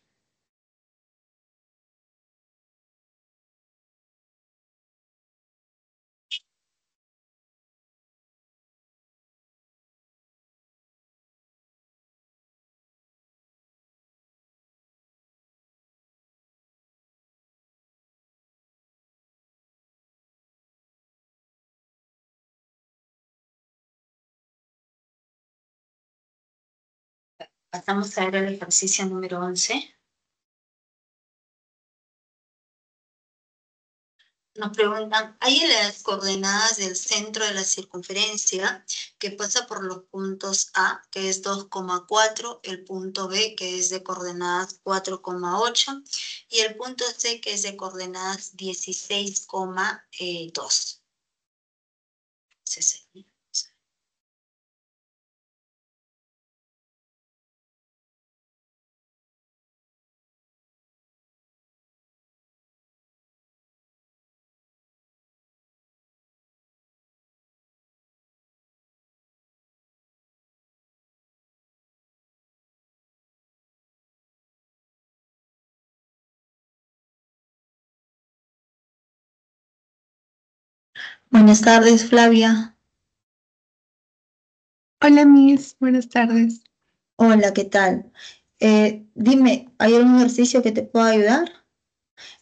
Pasamos a ver el ejercicio número 11. Nos preguntan, hay las coordenadas del centro de la circunferencia que pasa por los puntos A, que es 2,4, el punto B, que es de coordenadas 4,8, y el punto C, que es de coordenadas 16,2. Buenas tardes, Flavia. Hola, Miss, buenas tardes. Hola, ¿qué tal? Dime, ¿hay algún ejercicio que te pueda ayudar?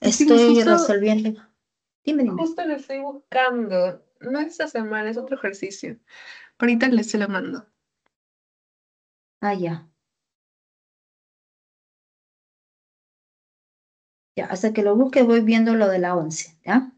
Sí, Miss, Estoy resolviendo. Dime. justo lo estoy buscando. No es esta semana, es otro ejercicio. Ahorita les se lo mando. Ah, ya. Ya, hasta que lo busque voy viendo lo de la 11, ¿ya?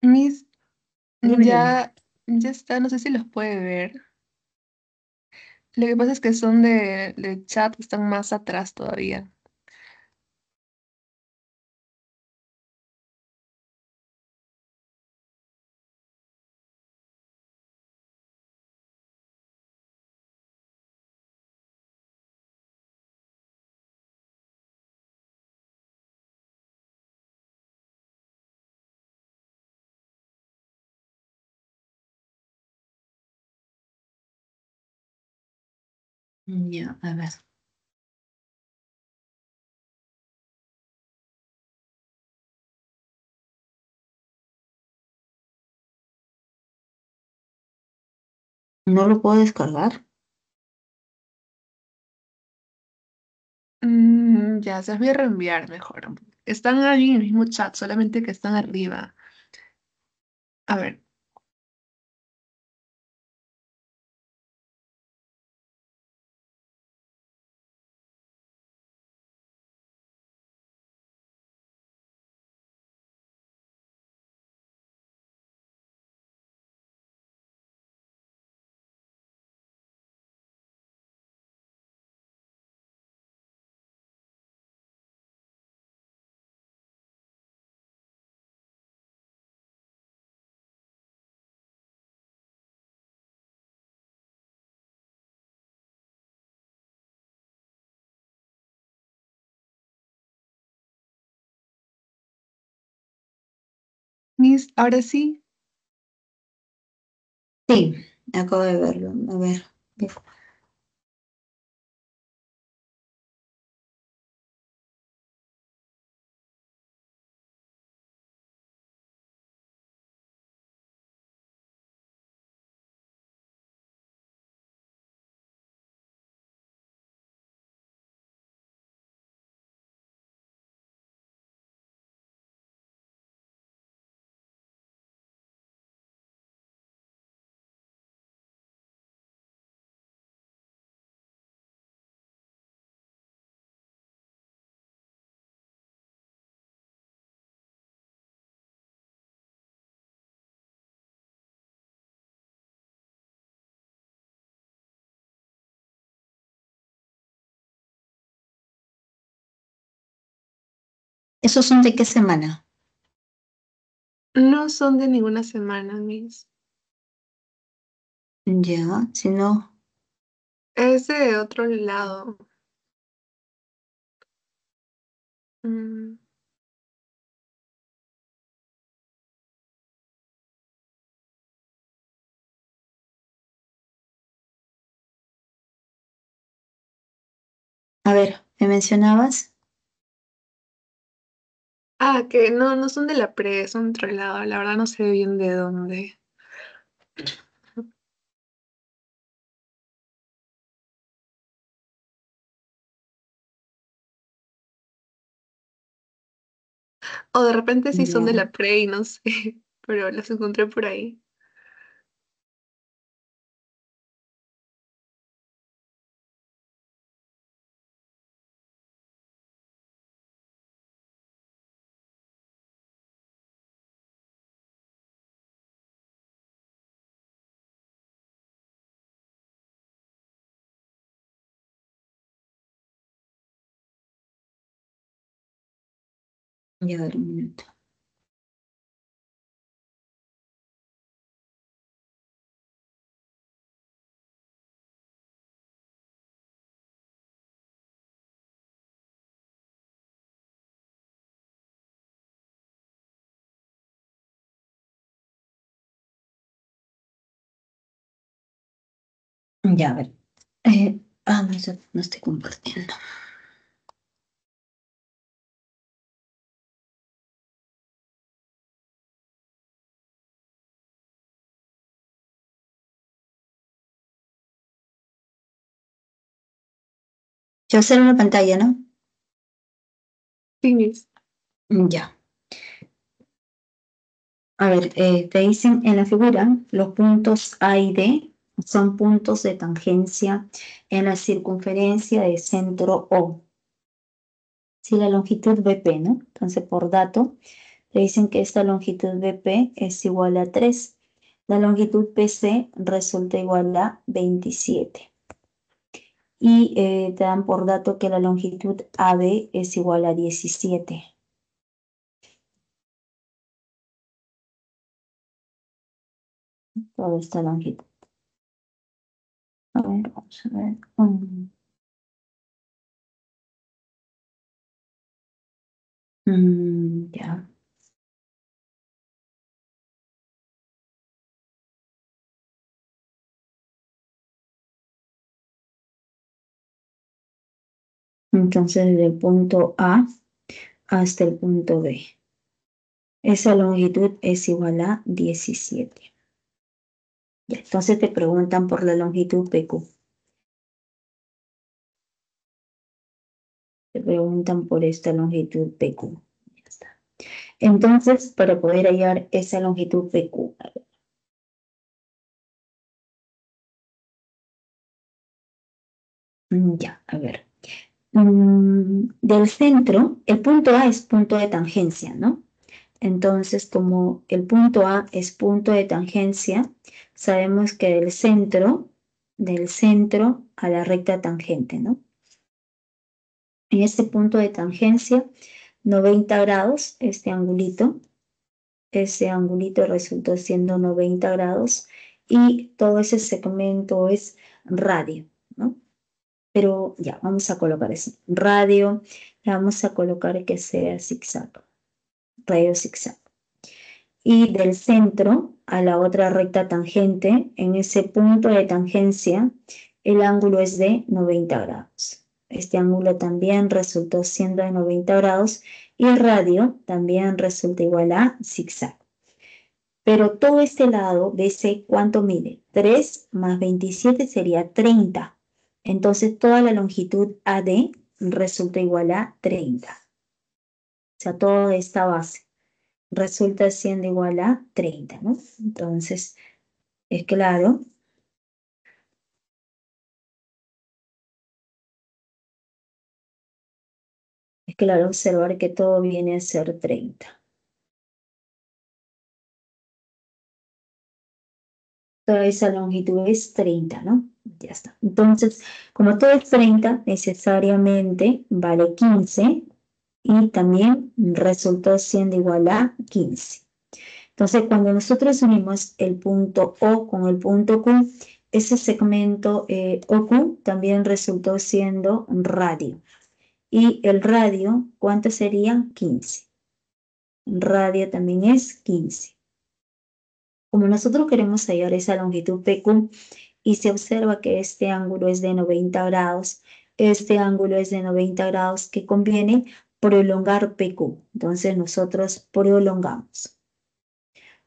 Mis, Dime, dime. ya está, no sé si los puede ver. Lo que pasa es que son de chat que están más atrás todavía. Ya, a ver. ¿No lo puedo descargar? Ya, se los voy a reenviar mejor. Están ahí en el mismo chat, solamente que están arriba. A ver, ahora sí. Sí, acabo de verlo. A ver. ¿Esos son de qué semana? No son de ninguna semana, mis. Ya, si no. Es de otro lado. Mm, A ver, ¿me mencionabas? que no son de la pre, son de otro lado. La verdad no sé bien de dónde. O de repente sí son de Ya, la pre y no sé, pero las encontré por ahí. ya, a ver, un minuto. Ya, a ver. No, no estoy compartiendo. Ya observo la pantalla, ¿no? Sí, mis. Ya. A ver, te dicen en la figura, los puntos A y D son puntos de tangencia en la circunferencia de centro O. Sí, la longitud BP, ¿no? Entonces, por dato, Le dicen que esta longitud BP es igual a 3. La longitud PC resulta igual a 27. Y te dan por dato que la longitud AB es igual a 17. Toda esta longitud. A ver, vamos a ver. Ya. Entonces, desde el punto A hasta el punto B. Esa longitud es igual a 17. Ya, entonces te preguntan por la longitud PQ. Te preguntan por esta longitud PQ. Ya está. Entonces, para poder hallar esa longitud PQ, ya, a ver. Del centro, el punto A es punto de tangencia, ¿no? Entonces, como el punto A es punto de tangencia, sabemos que del centro a la recta tangente, ¿no? En este punto de tangencia, 90 grados, ese angulito resultó siendo 90 grados y todo ese segmento es radio, ¿no? Pero ya, vamos a colocar ese radio, le vamos a colocar que sea zigzag, radio zigzag. Y del centro a la otra recta tangente, en ese punto de tangencia, el ángulo es de 90 grados. Este ángulo también resultó siendo de 90 grados y el radio también resulta igual a zigzag. Pero todo este lado, BC, ¿cuánto mide? 3 más 27 sería 30. Entonces toda la longitud AD resulta igual a 30. O sea, toda esta base resulta siendo igual a 30, ¿no? Entonces, es claro observar que todo viene a ser 30. Toda esa longitud es 30, ¿no? Ya está. Entonces, como todo es 30, necesariamente vale 15 y también resultó siendo igual a 15. Entonces, cuando nosotros unimos el punto O con el punto Q, ese segmento OQ también resultó siendo radio. Y el radio, ¿cuánto sería? 15. Radio también es 15. Como nosotros queremos hallar esa longitud PQ y se observa que este ángulo es de 90 grados, este ángulo es de 90 grados que conviene prolongar PQ. Entonces nosotros prolongamos.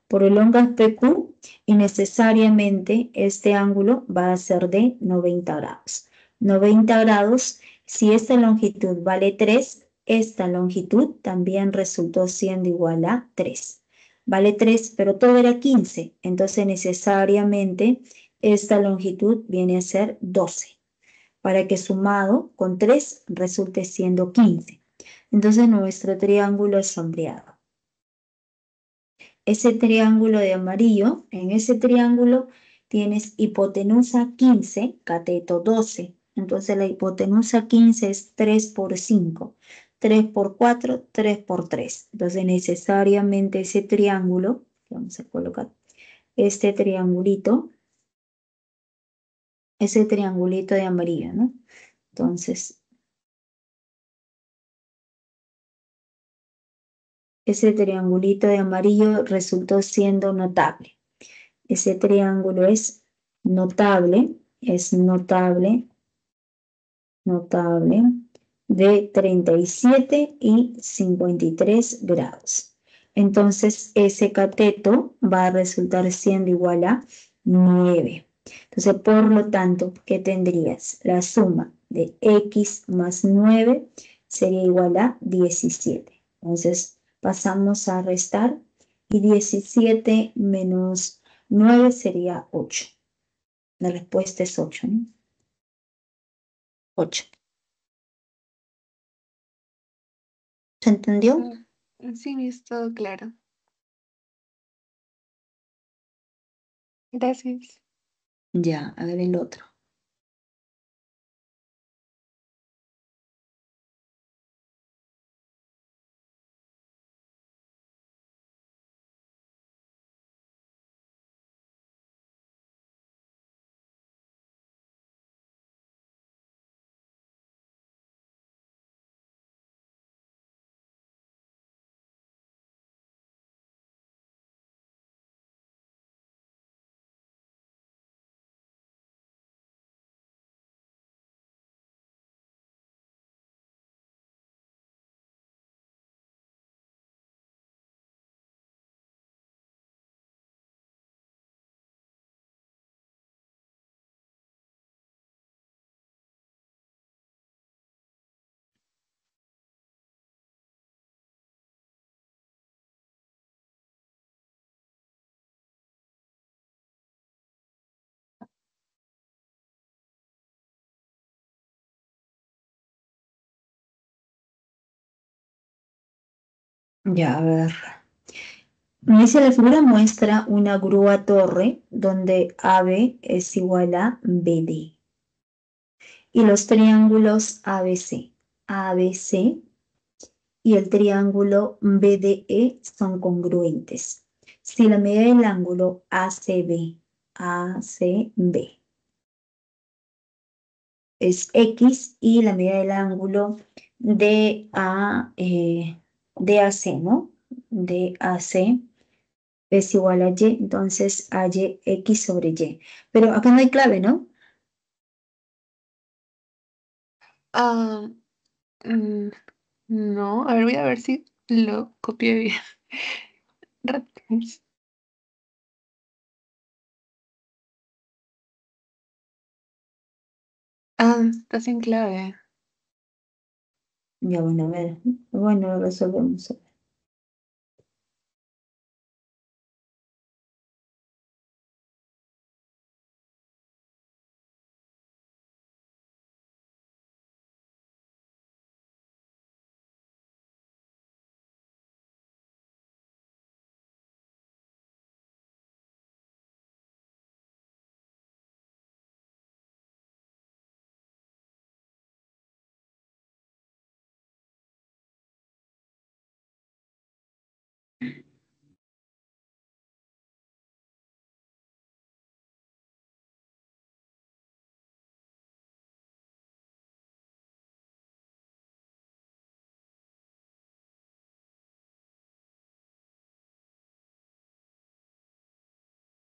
Prolongas PQ y necesariamente este ángulo va a ser de 90 grados. 90 grados, si esta longitud vale 3, esta longitud también resultó siendo igual a 3. Vale 3, pero todo era 15, entonces necesariamente esta longitud viene a ser 12, para que sumado con 3 resulte siendo 15. Entonces nuestro triángulo es sombreado. Ese triángulo de amarillo, en ese triángulo tienes hipotenusa 15, cateto 12. Entonces la hipotenusa 15 es 3 por 5. 3 por 4, 3 por 3. Entonces necesariamente ese triángulo, vamos a colocar este triangulito, ese triangulito de amarillo, ¿no? Entonces, ese triangulito de amarillo resultó siendo notable. Ese triángulo es notable, de 37 y 53 grados. Entonces, ese cateto va a resultar siendo igual a 9. Entonces, por lo tanto, ¿qué tendrías? La suma de x más 9 sería igual a 17. Entonces, pasamos a restar y 17 menos 9 sería 8. La respuesta es 8, ¿no? 8. ¿Se entendió? Sí, es todo claro. Gracias. Ya, a ver el otro. Ya, a ver. Me dice la figura muestra una grúa torre donde AB es igual a BD y los triángulos ABC. ABC y el triángulo BDE son congruentes. Si la medida del ángulo ACB es X y la medida del ángulo DAC, ¿no? DAC es igual a Y, entonces a Y, X sobre Y. Pero acá no hay clave, ¿no? Ah, mm, no, a ver, voy a ver si lo copié bien. Ratos. Ah, está sin clave. Ya, bueno, a ver. Bueno, lo resolvemos.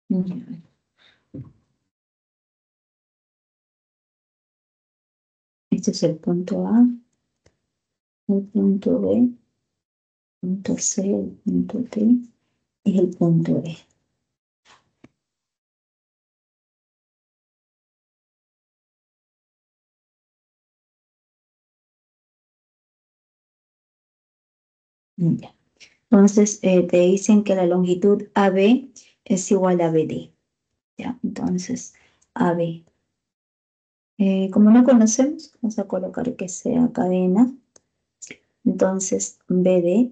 Ya. Este es el punto A, el punto B, punto C, el punto D y el punto E. Ya. Entonces, te dicen que la longitud AB es igual a BD. Ya, entonces, AB. Como no conocemos, vamos a colocar que sea cadena. Entonces, BD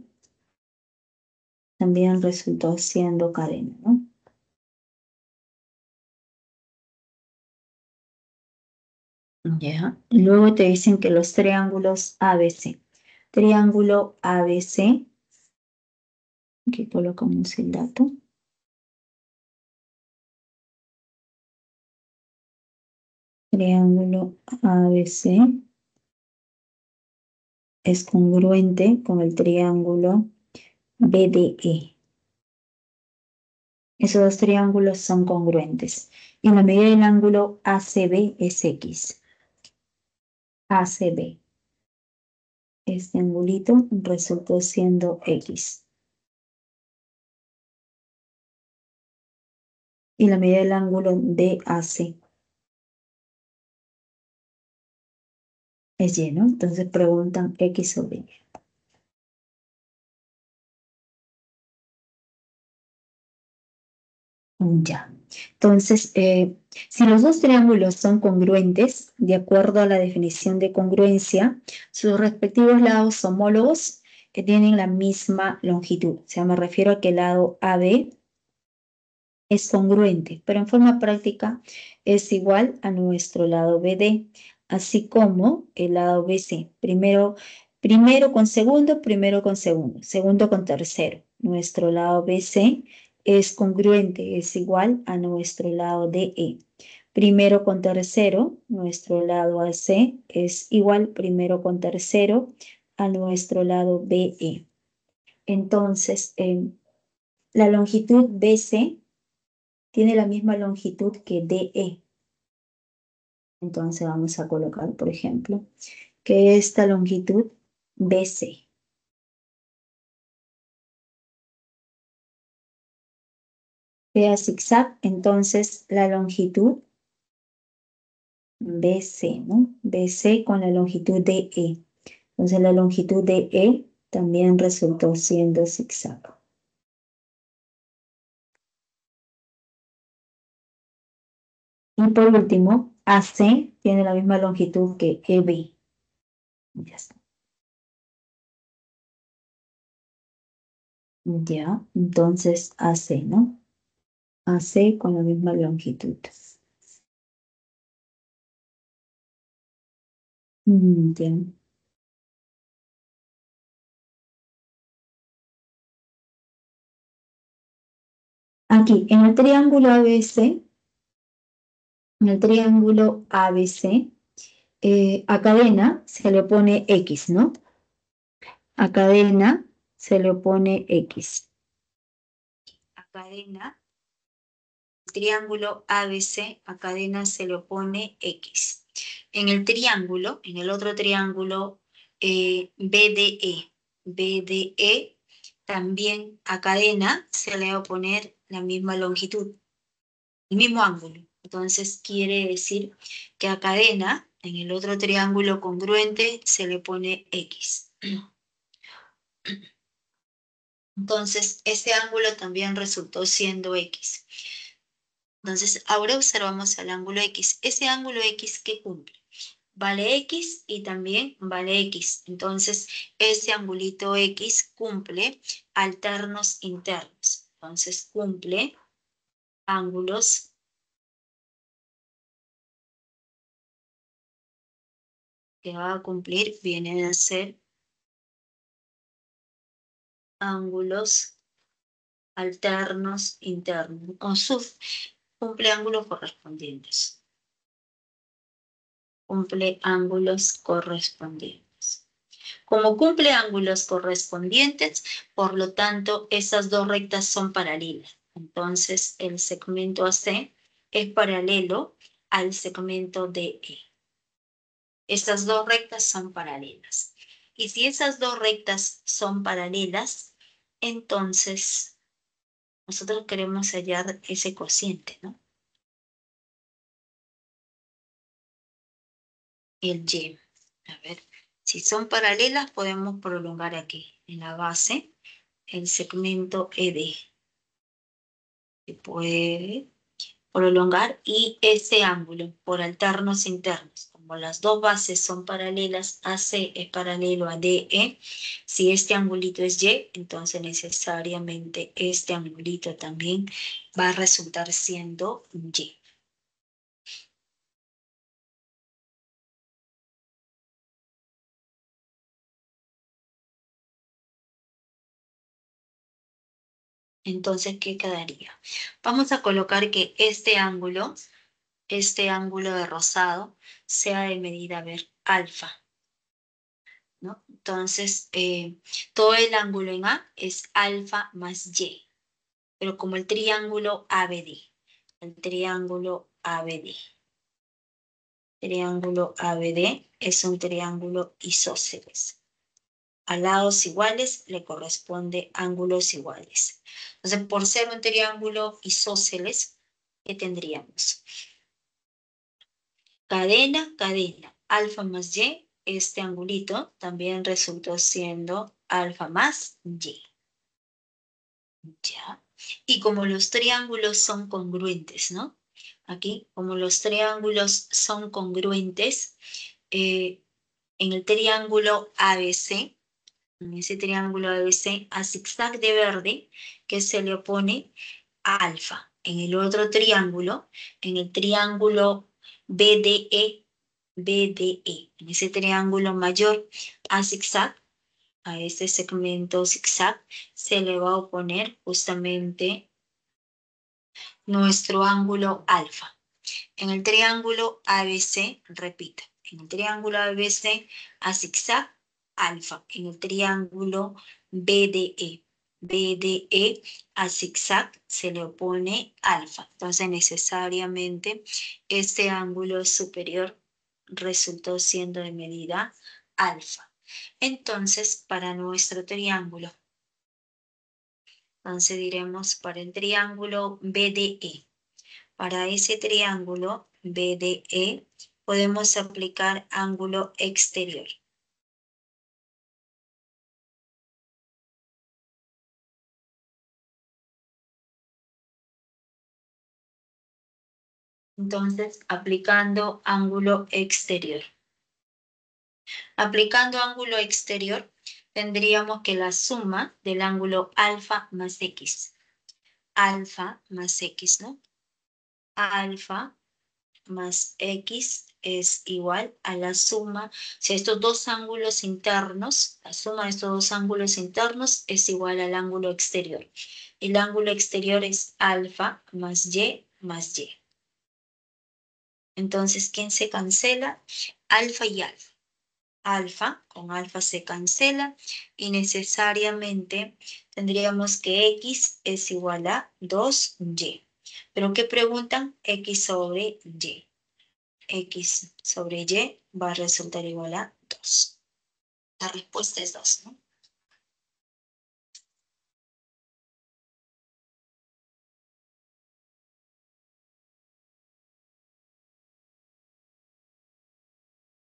también resultó siendo cadena, ¿no? Ya. Luego te dicen que los triángulos ABC. Triángulo ABC, aquí colocamos el dato. Triángulo ABC es congruente con el triángulo BDE. Esos dos triángulos son congruentes. Y la medida del ángulo ACB es X. ACB. Este angulito resultó siendo X. Y la medida del ángulo DAC es Y, ¿no? Entonces preguntan X sobre Y. Ya. Entonces, si los dos triángulos son congruentes, de acuerdo a la definición de congruencia, sus respectivos lados homólogos que tienen la misma longitud. O sea, me refiero a que el lado AB es congruente, pero en forma práctica es igual a nuestro lado BD, así como el lado BC. Primero con segundo, segundo con tercero. Nuestro lado BC es congruente, es igual a nuestro lado DE. Primero con tercero, nuestro lado AC es igual primero con tercero a nuestro lado BE. Entonces, la longitud BC tiene la misma longitud que DE. Entonces vamos a colocar, por ejemplo, que esta longitud BC. Vea zigzag, entonces la longitud BC, ¿no? BC con la longitud DE. Entonces la longitud DE también resultó siendo zigzag. Y por último, AC tiene la misma longitud que EB. Ya está. Ya, entonces AC, ¿no? AC con la misma longitud. Ya. Aquí, en el triángulo ABC, a cadena se le pone X, ¿no? A cadena se le pone X. A cadena, triángulo ABC, a cadena se le pone X. En el otro triángulo BDE, también a cadena se le va a poner la misma longitud, el mismo ángulo. Entonces quiere decir que a cadena, en el otro triángulo congruente, se le pone X. Entonces, ese ángulo también resultó siendo X. Entonces, ahora observamos el ángulo X. Ese ángulo X, ¿qué cumple? Vale X y también vale X. Entonces, ese angulito X cumple alternos internos. Entonces, cumple ángulos que va a cumplir, vienen a ser ángulos alternos internos con sus cumple ángulos correspondientes. Cumple ángulos correspondientes. Como cumple ángulos correspondientes, por lo tanto, esas dos rectas son paralelas. Entonces, el segmento AC es paralelo al segmento DE. Estas dos rectas son paralelas. Y si esas dos rectas son paralelas, entonces nosotros queremos hallar ese cociente, ¿no? El Y. A ver, si son paralelas, podemos prolongar aquí, en la base, el segmento ED. Se puede prolongar y ese ángulo por alternos internos. Como las dos bases son paralelas, AC es paralelo a DE, si este angulito es Y, entonces necesariamente este angulito también va a resultar siendo Y. Entonces, ¿qué quedaría? Vamos a colocar que este ángulo de rosado sea de medida, a ver, alfa, ¿no? Entonces, todo el ángulo en A es alfa más Y, pero como el triángulo ABD, triángulo ABD es un triángulo isósceles. A lados iguales le corresponde ángulos iguales. Entonces, por ser un triángulo isósceles, ¿qué tendríamos? Cadena, alfa más Y, este angulito también resultó siendo alfa más Y. ¿Ya? Y como los triángulos son congruentes, ¿no? Aquí, como los triángulos son congruentes, en el triángulo ABC, En ese triángulo ABC a zigzag de verde que se le opone alfa. En el otro triángulo, en el triángulo BDE, en ese triángulo mayor a zigzag, a ese segmento zigzag, se le va a oponer justamente nuestro ángulo alfa. En el triángulo ABC, repito, en el triángulo ABC a zigzag, alfa. En el triángulo BDE a zigzag se le opone alfa. Entonces, necesariamente, este ángulo superior resultó siendo de medida alfa. Entonces, para nuestro triángulo, entonces diremos para el triángulo BDE. Para ese triángulo BDE podemos aplicar ángulo exterior. Entonces, aplicando ángulo exterior. Aplicando ángulo exterior, tendríamos que la suma del ángulo alfa más x. Alfa más x, ¿no? Alfa más x es igual a la suma, si estos dos ángulos internos, la suma de estos dos ángulos internos es igual al ángulo exterior. El ángulo exterior es alfa más y más y. Entonces, ¿quién se cancela? Alfa y alfa. Alfa con alfa se cancela y necesariamente tendríamos que x es igual a 2y. ¿Pero qué preguntan? X sobre y. X sobre y va a resultar igual a 2. La respuesta es 2, ¿no?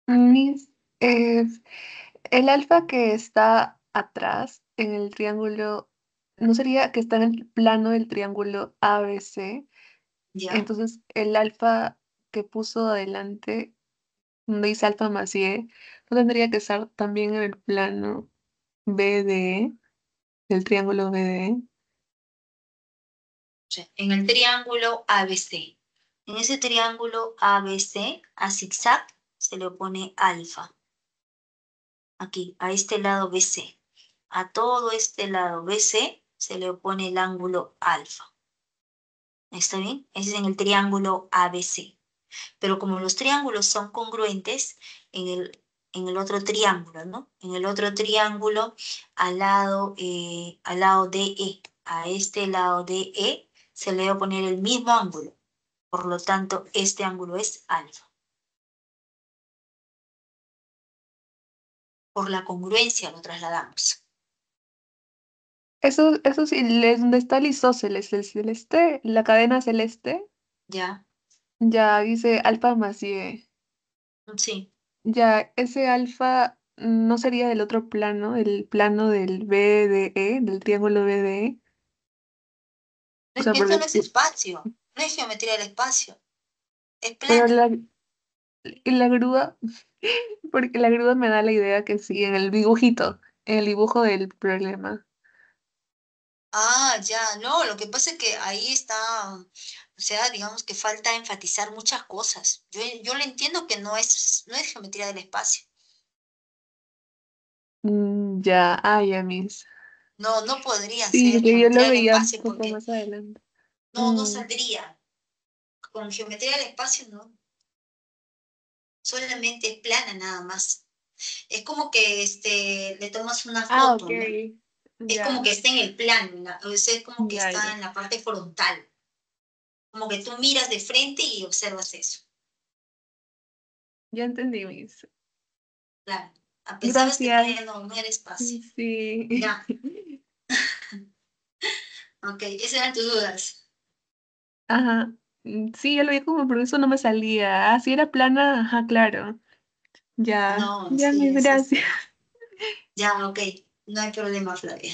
Mis, eh, el alfa que está atrás en el triángulo, ¿no sería que está en el plano del triángulo ABC? ¿Ya? Entonces, el alfa que puso adelante, donde dice alfa más y, ¿no tendría que estar también en el plano BDE, del triángulo BDE? En el triángulo ABC. En ese triángulo ABC, a zigzag, se le opone alfa. Aquí, a este lado BC. A todo este lado BC se le opone el ángulo alfa. ¿Está bien? Ese es en el triángulo ABC. Pero como los triángulos son congruentes, en el otro triángulo, ¿no? En el otro triángulo, al lado de E, a este lado de E, se le va a poner el mismo ángulo. Por lo tanto, este ángulo es alfa. Por la congruencia lo trasladamos. Eso sí, es donde está el isósceles, el celeste, la cadena celeste, ¿Ya? ya dice alfa más y. Sí. Ya, ese alfa no sería del otro plano, el plano del BDE, del triángulo BDE. O Es sea, que esto porque, no es espacio, no es geometría del espacio, es pero plana. y la grúa, porque la grúa me da la idea que sí, en el dibujito, en el dibujo del problema. Ah, ya, no, lo que pasa es que ahí está, o sea, digamos que falta enfatizar muchas cosas. Yo le entiendo que no es geometría del espacio. Ya, ya, mis. No, no podría Sí, ser porque yo lo geometría del veía un espacio poco porque más adelante. no Mm. saldría. Con geometría del espacio no, solamente es plana nada más. Es como que le tomas una Ah, ok. foto, ¿no? Es como Ya, que está en el plano, o sea, es como que ya, está ya. en la parte frontal. Como que tú miras de frente y observas eso. Ya entendí, mis. Claro. Pensabas que Gracias. todavía no era espacio. Sí. Ya, ok, esas eran tus dudas. Ajá. Sí, yo lo vi como por eso no me salía. Ah, sí era plana, ajá, claro. Ya, No, ya, sí, mis es gracias. Ya, ok, no hay problema, Flavia.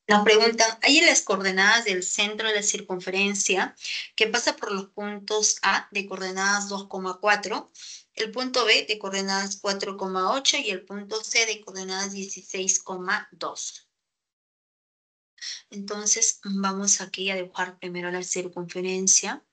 Nos preguntan, hay en las coordenadas del centro de la circunferencia que pasa por los puntos A de coordenadas 2,4, el punto B de coordenadas 4,8 y el punto C de coordenadas 16,2. Entonces vamos aquí a dibujar primero la circunferencia.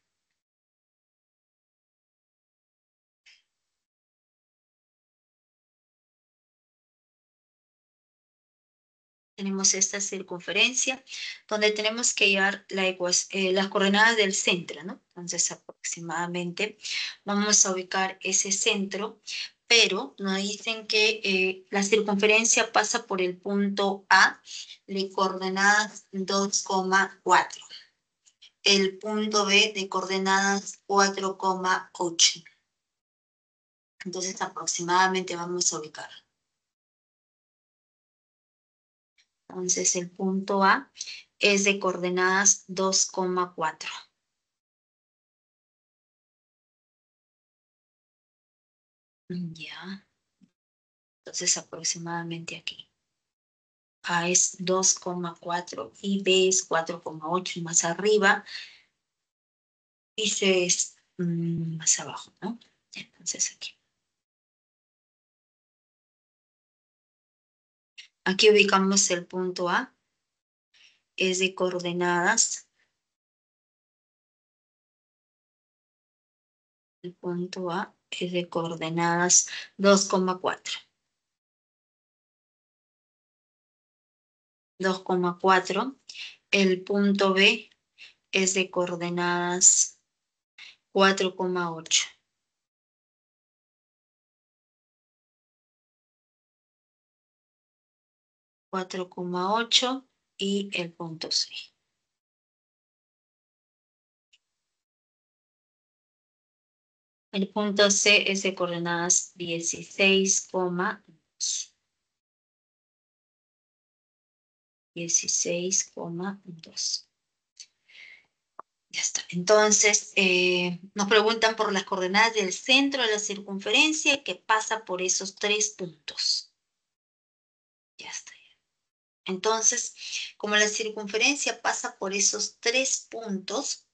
Tenemos esta circunferencia donde tenemos que hallar las coordenadas del centro, ¿no? Entonces aproximadamente vamos a ubicar ese centro, pero nos dicen que la circunferencia pasa por el punto A de coordenadas 2,4, el punto B de coordenadas 4,8. Entonces aproximadamente vamos a ubicar. Entonces el punto A es de coordenadas 2,4. Ya, entonces aproximadamente aquí. A es 2,4 y B es 4,8 más arriba y C es más abajo, ¿no? Entonces aquí. Aquí ubicamos el punto A, es de coordenadas. El punto A es de coordenadas 2,4. 2,4. El punto B es de coordenadas 4,8. 4,8 y el punto C. El punto C es de coordenadas 16,2. 16,2. Ya está. Entonces, nos preguntan por las coordenadas del centro de la circunferencia que pasa por esos 3 puntos. Ya está. Entonces, como la circunferencia pasa por esos 3 puntos,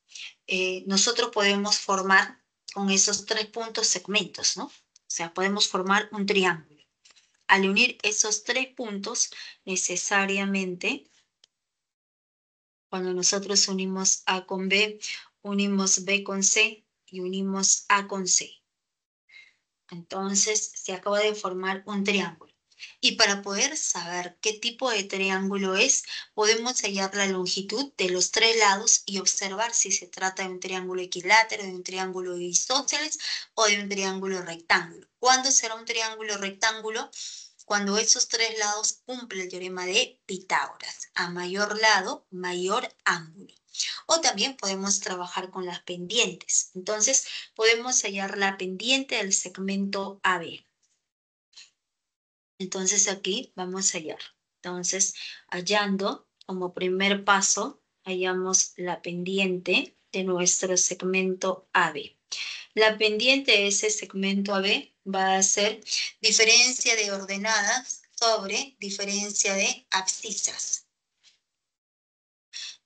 nosotros podemos formar con esos 3 puntos segmentos, ¿no? O sea, podemos formar un triángulo. Al unir esos 3 puntos, necesariamente, cuando nosotros unimos A con B, unimos B con C y unimos A con C. Entonces, se acaba de formar un triángulo. Y para poder saber qué tipo de triángulo es, podemos hallar la longitud de los 3 lados y observar si se trata de un triángulo equilátero, de un triángulo isósceles o de un triángulo rectángulo. ¿Cuándo será un triángulo rectángulo? Cuando esos 3 lados cumplen el teorema de Pitágoras. A mayor lado, mayor ángulo. O también podemos trabajar con las pendientes. Entonces, podemos hallar la pendiente del segmento AB. Entonces, aquí vamos a hallar. Entonces, hallando, como primer paso, hallamos la pendiente de nuestro segmento AB. La pendiente de ese segmento AB va a ser diferencia de ordenadas sobre diferencia de abscisas.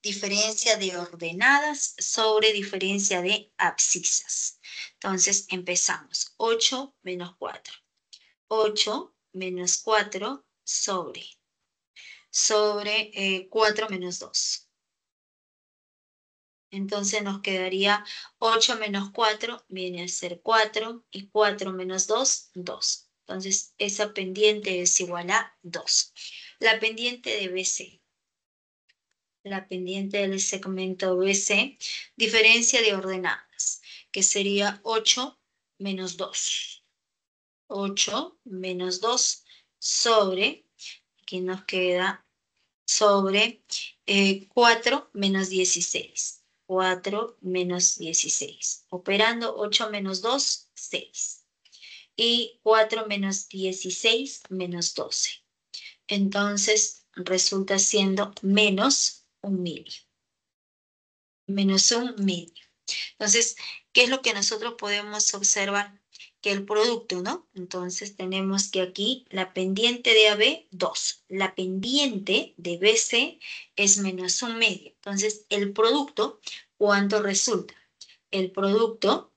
Diferencia de ordenadas sobre diferencia de abscisas. Entonces empezamos. 8 menos 4. 8 menos 4 sobre 4 menos 2. Entonces nos quedaría 8 menos 4 viene a ser 4 y 4 menos 2, 2. Entonces esa pendiente es igual a 2. La pendiente de BC. La pendiente del segmento BC, diferencia de ordenadas, que sería 8 menos 2. 8 menos 2 sobre, aquí nos queda sobre 4 menos 16. 4 menos 16. Operando 8 menos 2, 6. Y 4 menos 16 menos 12. Entonces resulta siendo menos 1/2. Menos 1/2. Entonces, ¿qué es lo que nosotros podemos observar? que el producto, ¿no? Entonces tenemos que aquí la pendiente de AB, 2. La pendiente de BC es menos 1/2. Entonces, el producto, ¿cuánto resulta? El producto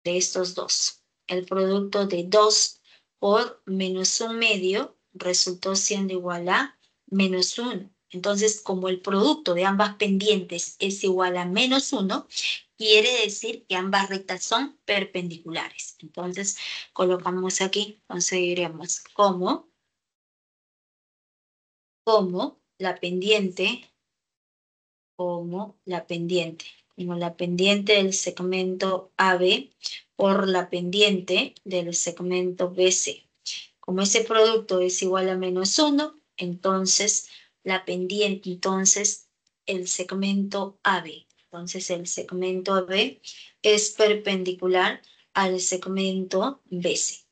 de estos dos. El producto de 2 por menos 1/2 resultó siendo igual a menos 1. Entonces, como el producto de ambas pendientes es igual a menos 1, quiere decir que ambas rectas son perpendiculares. Entonces, colocamos aquí, conseguiremos como la pendiente, como la pendiente del segmento AB por la pendiente del segmento BC. Como ese producto es igual a menos 1, entonces la pendiente, el segmento AB. Entonces el segmento AB es perpendicular al segmento BC.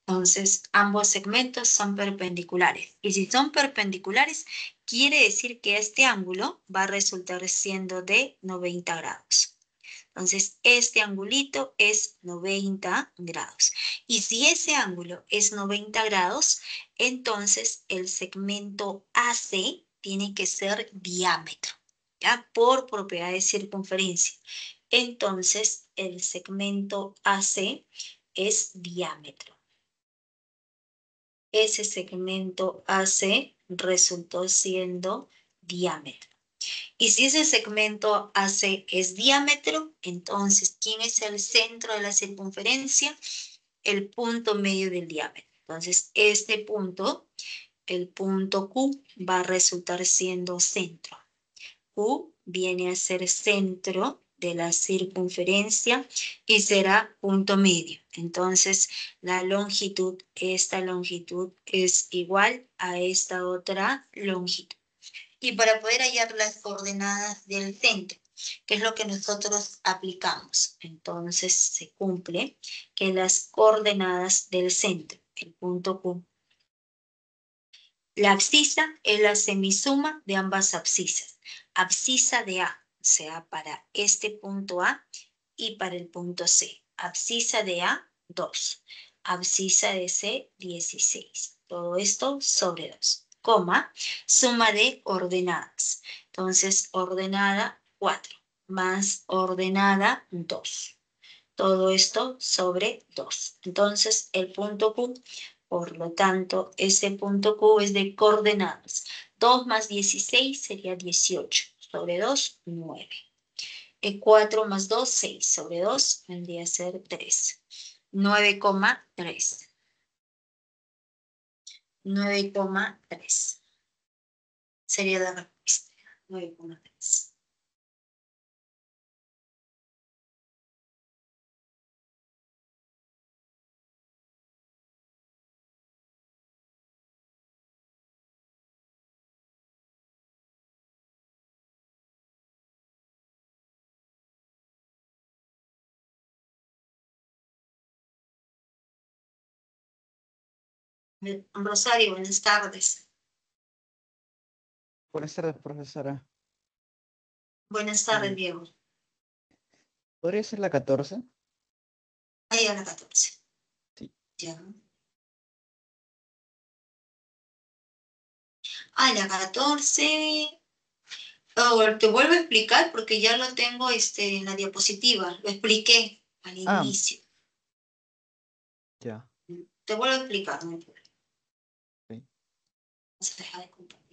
Entonces, ambos segmentos son perpendiculares. Y si son perpendiculares, quiere decir que este ángulo va a resultar siendo de 90 grados. Entonces, este angulito es 90 grados. Y si ese ángulo es 90 grados, entonces el segmento AC tiene que ser diámetro, ¿ya? Por propiedad de circunferencia. Entonces, el segmento AC es diámetro. Ese segmento AC resultó siendo diámetro. Y si ese segmento AC es diámetro, entonces, ¿quién es el centro de la circunferencia? El punto medio del diámetro. Entonces, este punto, el punto Q, va a resultar siendo centro. Q viene a ser centro de la circunferencia y será punto medio. Entonces, esta longitud es igual a esta otra longitud. Y para poder hallar las coordenadas del centro, que es lo que nosotros aplicamos, entonces se cumple que las coordenadas del centro, el punto Q, la abscisa es la semisuma de ambas abscisas. Abscisa de A, o sea, para este punto A y para el punto C. Abscisa de A, 2. Abscisa de C, 16. Todo esto sobre 2. Coma, suma de ordenadas. Entonces, ordenada 4 más ordenada 2. Todo esto sobre 2. Entonces, el punto Q, por lo tanto, ese punto Q es de coordenadas. 2 más 16 sería 18. Sobre 2, 9. 4 más 2, 6. Sobre 2 vendría a ser 3. 9,3. 9,3. Sería la respuesta. 9,3. Rosario, buenas tardes. Buenas tardes, profesora. Buenas tardes, Diego. ¿Podría ser la 14? Ahí a la 14. Sí. Ya. Ah, la 14. Oh, te vuelvo a explicar porque ya lo tengo en la diapositiva. Lo expliqué al inicio. Ya. Te vuelvo a explicar, no hay problema. Sí. Vamos a dejar de compartir.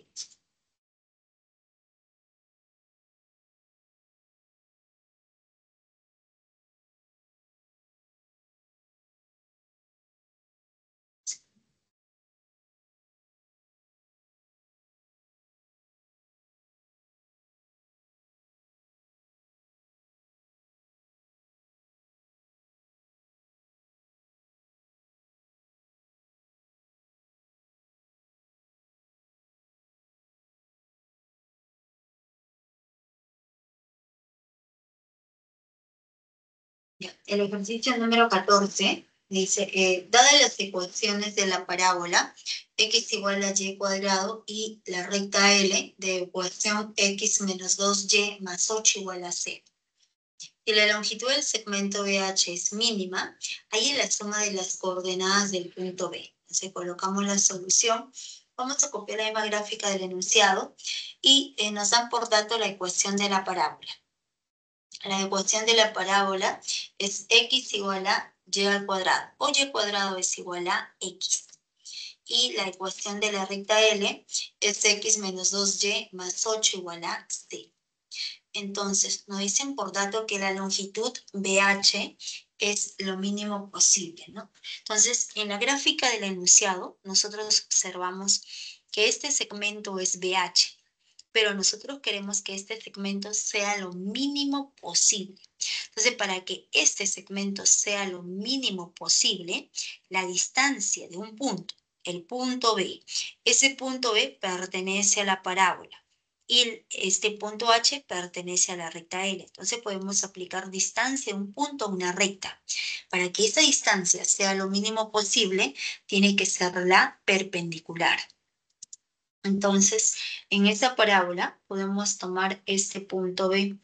Ya. El ejercicio número 14 dice, dadas las ecuaciones de la parábola x igual a y cuadrado y la recta L de ecuación x menos 2y más 8 igual a 0. Si la longitud del segmento BH es mínima, ahí es la suma de las coordenadas del punto B. Entonces colocamos la solución. Vamos a copiar la misma gráfica del enunciado y nos dan por dato la ecuación de la parábola. La ecuación de la parábola es x igual a y al cuadrado, o y cuadrado es igual a x. Y la ecuación de la recta L es x menos 2y más 8 igual a c. Entonces, nos dicen por dato que la longitud BH es lo mínimo posible, ¿no? Entonces, en la gráfica del enunciado, nosotros observamos que este segmento es BH, pero nosotros queremos que este segmento sea lo mínimo posible. Entonces, para que este segmento sea lo mínimo posible, la distancia de un punto, el punto B, ese punto B pertenece a la parábola y este punto H pertenece a la recta L. Entonces podemos aplicar distancia de un punto a una recta. Para que esa distancia sea lo mínimo posible, tiene que ser la perpendicular. Entonces, en esa parábola podemos tomar este punto B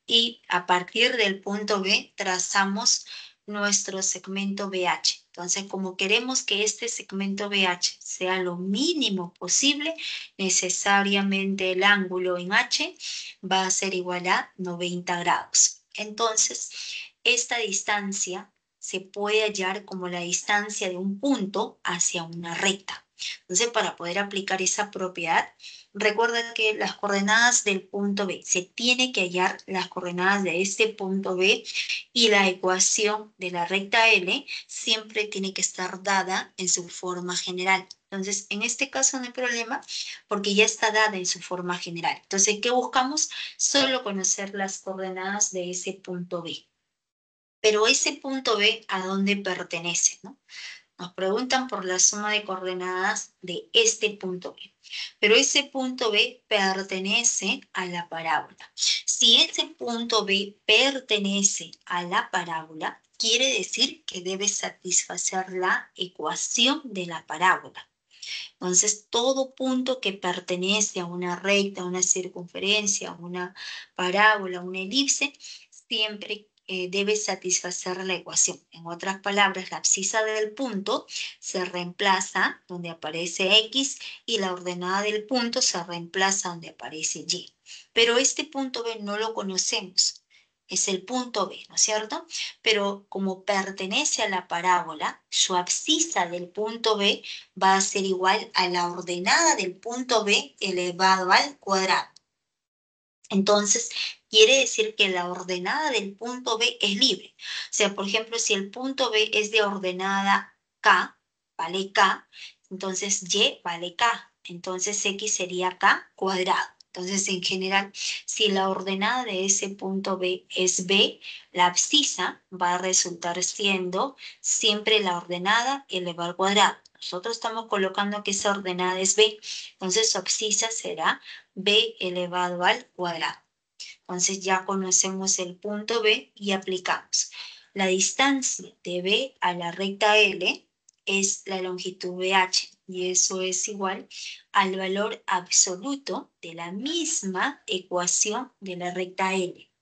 y a partir del punto B trazamos nuestro segmento BH. Entonces, como queremos que este segmento BH sea lo mínimo posible, necesariamente el ángulo en H va a ser igual a 90 grados. Entonces, esta distancia se puede hallar como la distancia de un punto hacia una recta. Entonces, para poder aplicar esa propiedad, recuerda que las coordenadas del punto B, se tiene que hallar las coordenadas de este punto B y la ecuación de la recta L siempre tiene que estar dada en su forma general. Entonces, en este caso no hay problema porque ya está dada en su forma general. Entonces, ¿qué buscamos? Solo conocer las coordenadas de ese punto B. Pero ese punto B, ¿a dónde pertenece, no? Nos preguntan por la suma de coordenadas de este punto B. Pero ese punto B pertenece a la parábola. Si ese punto B pertenece a la parábola, quiere decir que debe satisfacer la ecuación de la parábola. Entonces, todo punto que pertenece a una recta, a una circunferencia, a una parábola, a una elipse, siempre debe satisfacer la ecuación. En otras palabras, la abscisa del punto se reemplaza donde aparece X y la ordenada del punto se reemplaza donde aparece Y. Pero este punto B no lo conocemos. Es el punto B, ¿no es cierto? Pero como pertenece a la parábola, su abscisa del punto B va a ser igual a la ordenada del punto B elevado al cuadrado. Entonces, quiere decir que la ordenada del punto B es libre. O sea, por ejemplo, si el punto B es de ordenada K, vale K, entonces Y vale K. Entonces X sería K cuadrado. Entonces, en general, si la ordenada de ese punto B es B, la abscisa va a resultar siendo siempre la ordenada elevado al cuadrado. Nosotros estamos colocando que esa ordenada es B, entonces su abscisa será B elevado al cuadrado. Entonces ya conocemos el punto B y aplicamos. La distancia de B a la recta L es la longitud BH y eso es igual al valor absoluto de la misma ecuación de la recta L.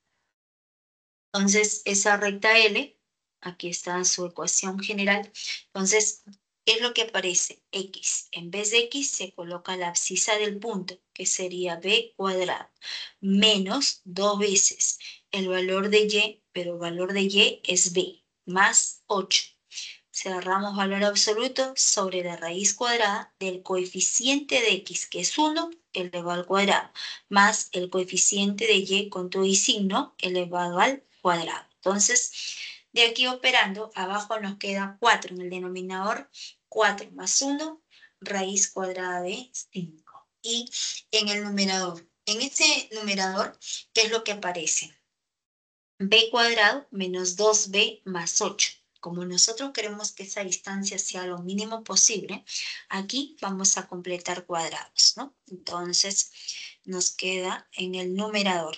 Entonces esa recta L, aquí está su ecuación general, entonces ¿qué es lo que aparece? X. En vez de X se coloca la abscisa del punto, que sería B cuadrado, menos 2 veces el valor de Y, pero el valor de Y es B, más 8. Cerramos valor absoluto sobre la raíz cuadrada del coeficiente de X, que es 1, elevado al cuadrado, más el coeficiente de Y con todo y signo, elevado al cuadrado. Entonces, de aquí operando, abajo nos queda 4 en el denominador, 4 más 1, raíz cuadrada de 5. Y en el numerador, en ese numerador, ¿qué es lo que aparece? B cuadrado menos 2B más 8. Como nosotros queremos que esa distancia sea lo mínimo posible, aquí vamos a completar cuadrados, ¿no? Entonces, nos queda en el numerador.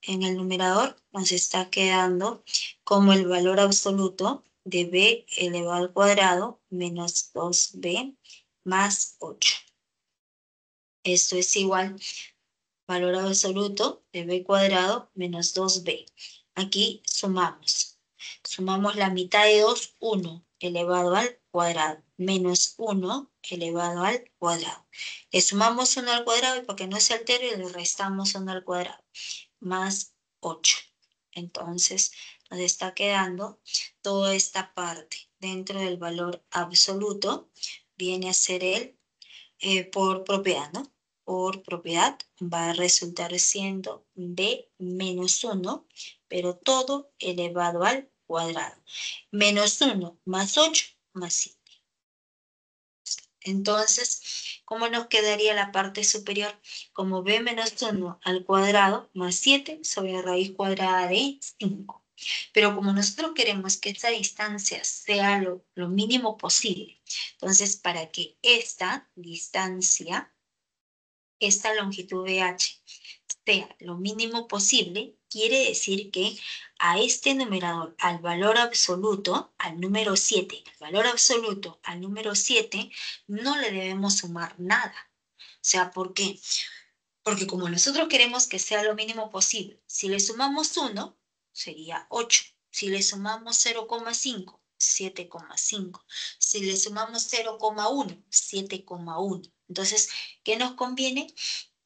En el numerador nos está quedando como el valor absoluto de B elevado al cuadrado menos 2B más 8. Esto es igual valor absoluto de B cuadrado menos 2B. Aquí sumamos. Sumamos la mitad de 2, 1 elevado al cuadrado, menos 1 elevado al cuadrado. Le sumamos 1 al cuadrado y para que no se altere le restamos 1 al cuadrado, más 8. Entonces nos está quedando toda esta parte dentro del valor absoluto, viene a ser el por propiedad, ¿no? Por propiedad va a resultar siendo b menos 1, pero todo elevado al cuadrado. Menos 1 más 8 más 7. Entonces, ¿cómo nos quedaría la parte superior? Como b menos 1 al cuadrado más 7 sobre raíz cuadrada de 5. Pero como nosotros queremos que esta distancia sea lo mínimo posible, entonces para que esta distancia, esta longitud BH, sea lo mínimo posible, quiere decir que a este numerador, al valor absoluto, al número 7, al valor absoluto, al número 7, no le debemos sumar nada. O sea, ¿por qué? Porque como nosotros queremos que sea lo mínimo posible, si le sumamos 1, sería 8. Si le sumamos 0,5, 7,5. Si le sumamos 0,1, 7,1. Entonces, ¿qué nos conviene?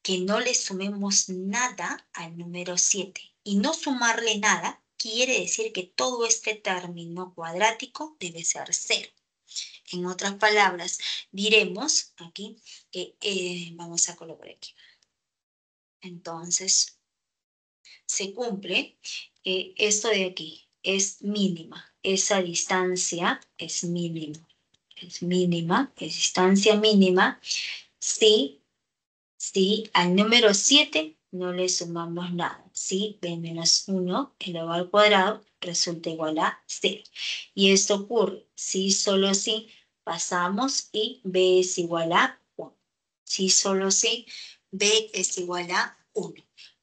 Que no le sumemos nada al número 7. Y no sumarle nada quiere decir que todo este término cuadrático debe ser 0. En otras palabras, diremos aquí que vamos a colocar aquí. Entonces, se cumple esto de aquí es mínima. Esa distancia es mínima. Es mínima, es distancia mínima. Si al número 7 no le sumamos nada. Si b menos 1 elevado al cuadrado resulta igual a 0. Y esto ocurre si solo si pasamos y b es igual a 1. Si solo si b es igual a 1.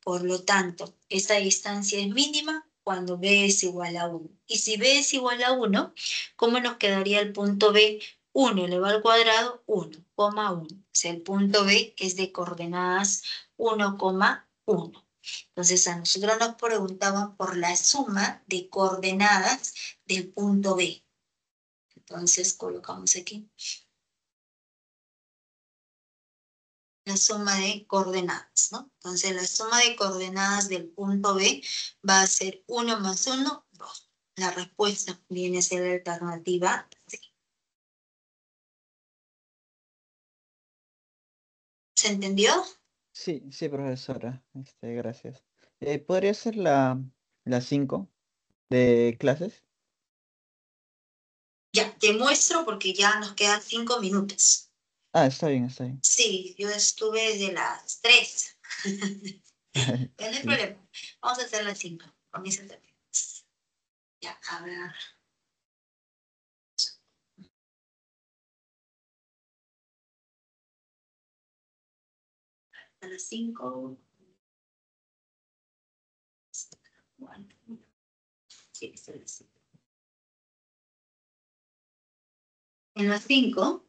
Por lo tanto, esta distancia es mínima cuando b es igual a 1. Y si b es igual a 1, ¿cómo nos quedaría el punto b? 1 elevado al cuadrado, 1,1. O sea, el punto B es de coordenadas 1,1. Entonces, a nosotros nos preguntaban por la suma de coordenadas del punto B. Entonces, colocamos aquí la suma de coordenadas, ¿no? Entonces, la suma de coordenadas del punto B va a ser 1 más 1, 2. La respuesta viene a ser la alternativa C. ¿Se entendió? Sí, sí, profesora. Gracias. ¿Podría ser la 5 de clases? Ya, te muestro porque ya nos quedan 5 minutos. Ah, está bien, está bien. Sí, yo estuve desde las 3. Pero no hay Sí. problema. Vamos a hacer las 5. Comienza también. Ya, a ver. A las 5. Bueno, sí, está a las 5. En las 5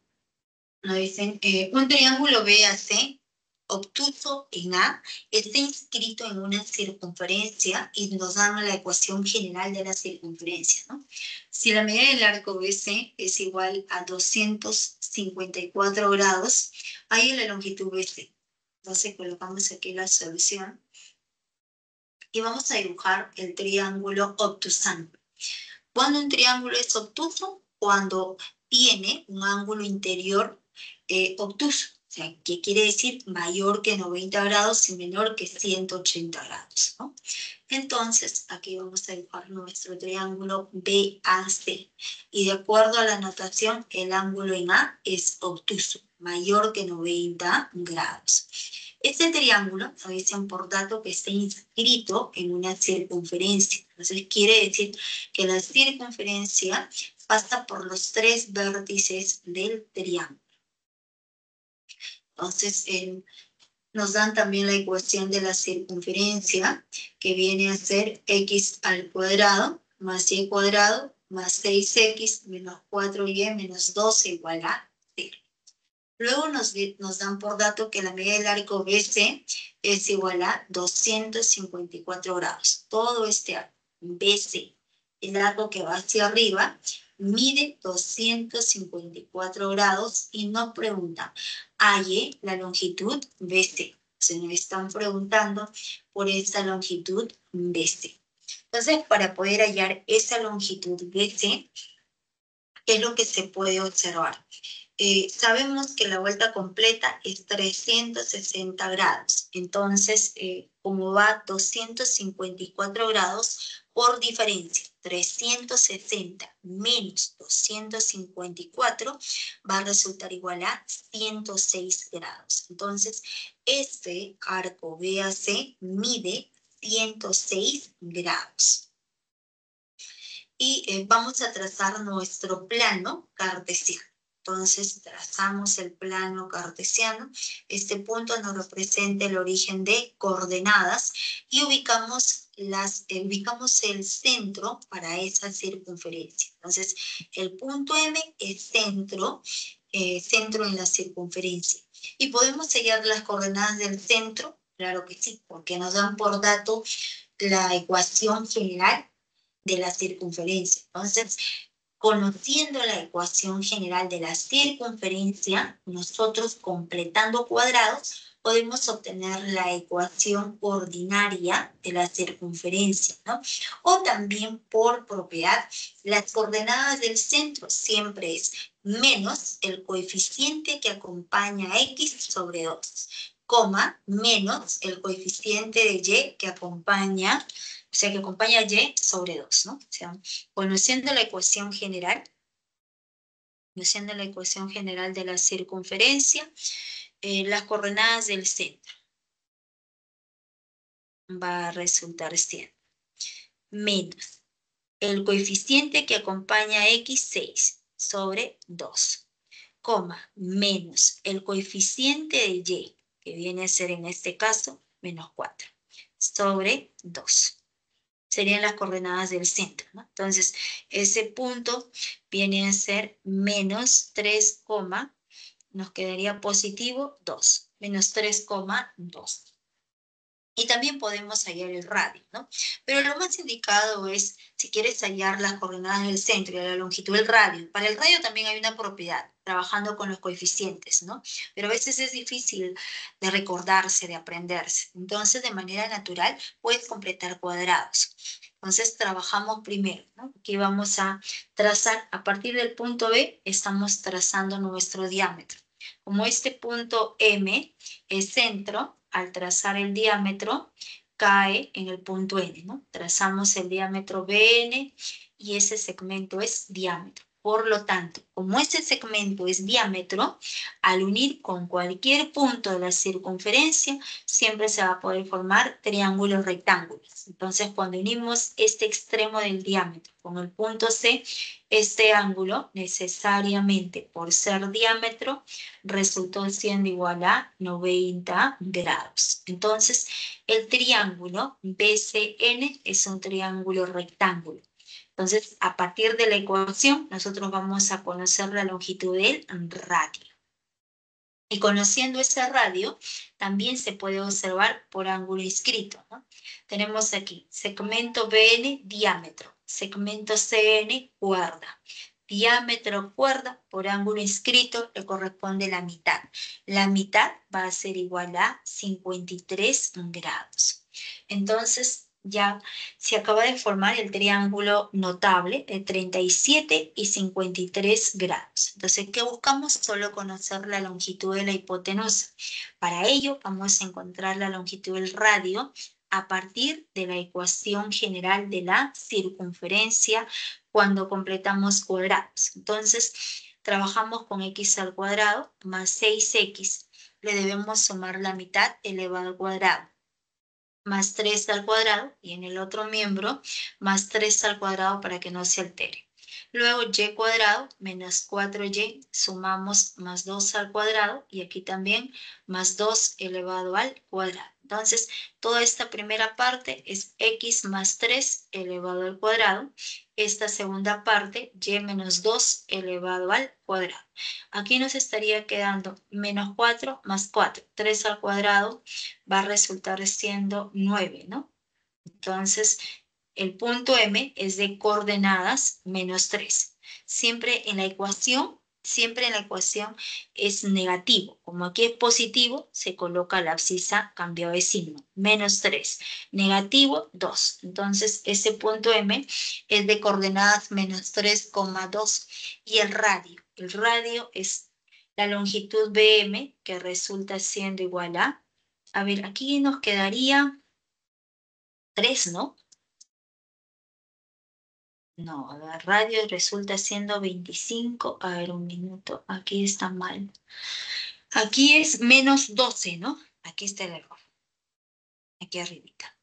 nos dicen un triángulo BAC obtuso en A está inscrito en una circunferencia y nos dan la ecuación general de la circunferencia, ¿no? Si la medida del arco BC es igual a 254 grados, ahí la longitud BC. Entonces colocamos aquí la solución y vamos a dibujar el triángulo obtusante. ¿Cuándo un triángulo es obtuso? Cuando tiene un ángulo interior obtuso. O sea, ¿qué quiere decir? Mayor que 90 grados y menor que 180 grados, ¿no? Entonces, aquí vamos a dibujar nuestro triángulo BAC. Y de acuerdo a la notación, el ángulo en A es obtuso, mayor que 90 grados. Este triángulo nos dicen por dato que está inscrito en una circunferencia. Entonces, quiere decir que la circunferencia pasa por los 3 vértices del triángulo. Entonces, nos dan también la ecuación de la circunferencia, que viene a ser x al cuadrado más y cuadrado más 6x menos 4y menos 12 igual a 0. Luego nos dan por dato que la medida del arco BC es igual a 254 grados. Todo este arco. BC, el arco que va hacia arriba, mide 254 grados y nos preguntan, halle la longitud BC. Se nos están preguntando por esta longitud BC. Entonces, para poder hallar esa longitud BC, ¿qué es lo que se puede observar? Sabemos que la vuelta completa es 360 grados. Entonces, como va 254 grados por diferencia, 360 menos 254 va a resultar igual a 106 grados. Entonces, este arco BAC mide 106 grados. Y vamos a trazar nuestro plano cartesiano. Entonces, trazamos el plano cartesiano. Este punto nos representa el origen de coordenadas y ubicamos el centro para esa circunferencia. Entonces, el punto M es centro en la circunferencia. ¿Y podemos hallar las coordenadas del centro? Claro que sí, porque nos dan por dato la ecuación general de la circunferencia. Entonces, conociendo la ecuación general de la circunferencia, nosotros completando cuadrados, podemos obtener la ecuación ordinaria de la circunferencia, ¿no? O también por propiedad, las coordenadas del centro siempre es menos el coeficiente que acompaña a X sobre 2, coma, menos el coeficiente de Y que acompaña Y sobre 2, ¿no? O sea, conociendo la ecuación general de la circunferencia, las coordenadas del centro va a resultar siendo menos el coeficiente que acompaña a X, 6, sobre 2, coma, menos el coeficiente de Y, que viene a ser en este caso, menos 4, sobre 2. Serían las coordenadas del centro, ¿no? Entonces, ese punto viene a ser menos 3, nos quedaría positivo 2, menos 3,2. Y también podemos hallar el radio, ¿no? Pero lo más indicado es, si quieres hallar las coordenadas del centro y la longitud del radio. Para el radio también hay una propiedad, trabajando con los coeficientes, ¿no? Pero a veces es difícil de recordarse, de aprenderse. Entonces, de manera natural, puedes completar cuadrados. Entonces, trabajamos primero, ¿no? Aquí vamos a trazar, a partir del punto B, estamos trazando nuestro diámetro. Como este punto M es centro, al trazar el diámetro, cae en el punto N, ¿no? Trazamos el diámetro BN y ese segmento es diámetro. Por lo tanto, como ese segmento es diámetro, al unir con cualquier punto de la circunferencia, siempre se va a poder formar triángulos rectángulos. Entonces, cuando unimos este extremo del diámetro con el punto C, este ángulo necesariamente, por ser diámetro, resultó siendo igual a 90 grados. Entonces, el triángulo BCN es un triángulo rectángulo. Entonces, a partir de la ecuación, nosotros vamos a conocer la longitud del radio. Y conociendo ese radio, también se puede observar por ángulo inscrito, ¿no? Tenemos aquí segmento BN, diámetro, segmento CN, cuerda. Diámetro cuerda por ángulo inscrito le corresponde la mitad. La mitad va a ser igual a 53 grados. Entonces, ya se acaba de formar el triángulo notable de 37 y 53 grados. Entonces, ¿qué buscamos? Solo conocer la longitud de la hipotenusa. Para ello, vamos a encontrar la longitud del radio a partir de la ecuación general de la circunferencia cuando completamos cuadrados. Entonces, trabajamos con x al cuadrado más 6x. Le debemos sumar la mitad elevado al cuadrado, más 3 al cuadrado, y en el otro miembro, más 3 al cuadrado para que no se altere. Luego y cuadrado menos 4y, sumamos más 2 al cuadrado, y aquí también más 2 elevado al cuadrado. Entonces, toda esta primera parte es x más 3 elevado al cuadrado. Esta segunda parte, y menos 2 elevado al cuadrado. Aquí nos estaría quedando menos 4 más 4. 3 al cuadrado va a resultar siendo 9, ¿no? Entonces, el punto M es de coordenadas menos 3. Siempre en la ecuación es negativo. Como aquí es positivo, se coloca la abscisa cambiado de signo. Menos 3. Negativo, 2. Entonces, ese punto M es de coordenadas menos 3,2. Y el radio es la longitud BM, que resulta siendo igual a ver, aquí nos quedaría 3, ¿no? No, el radio resulta siendo 25. A ver, un minuto. Aquí está mal. Aquí es menos 12, ¿no? Aquí está el error. Aquí arribita.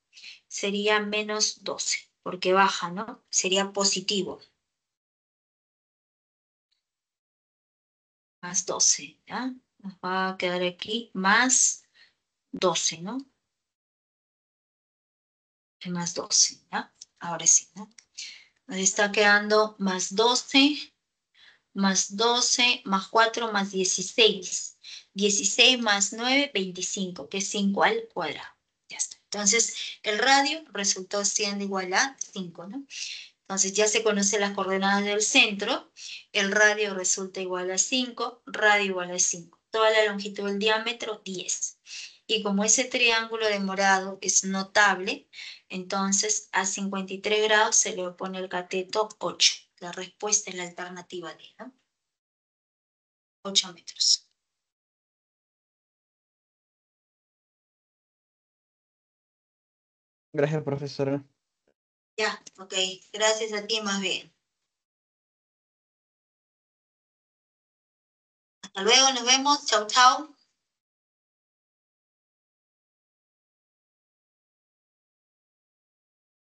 Sería menos 12, porque baja, ¿no? Sería positivo. Más 12, ¿ya? Nos va a quedar aquí más 12, ¿no? Más 12, ¿ya? Ahora sí, ¿no? Nos está quedando más 12, más 12, más 4, más 16. 16 más 9, 25, que es 5 al cuadrado. Ya está. Entonces, el radio resultó siendo igual a 5, ¿no? Entonces, ya se conocen las coordenadas del centro. El radio resulta igual a 5, radio igual a 5. Toda la longitud del diámetro, 10. Y como ese triángulo de morado es notable, entonces a 53 grados se le opone el cateto 8. La respuesta es la alternativa D, ¿no? 8 metros. Gracias, profesora. Ya, ok. Gracias a ti más bien. Hasta luego, nos vemos. Chau, chau.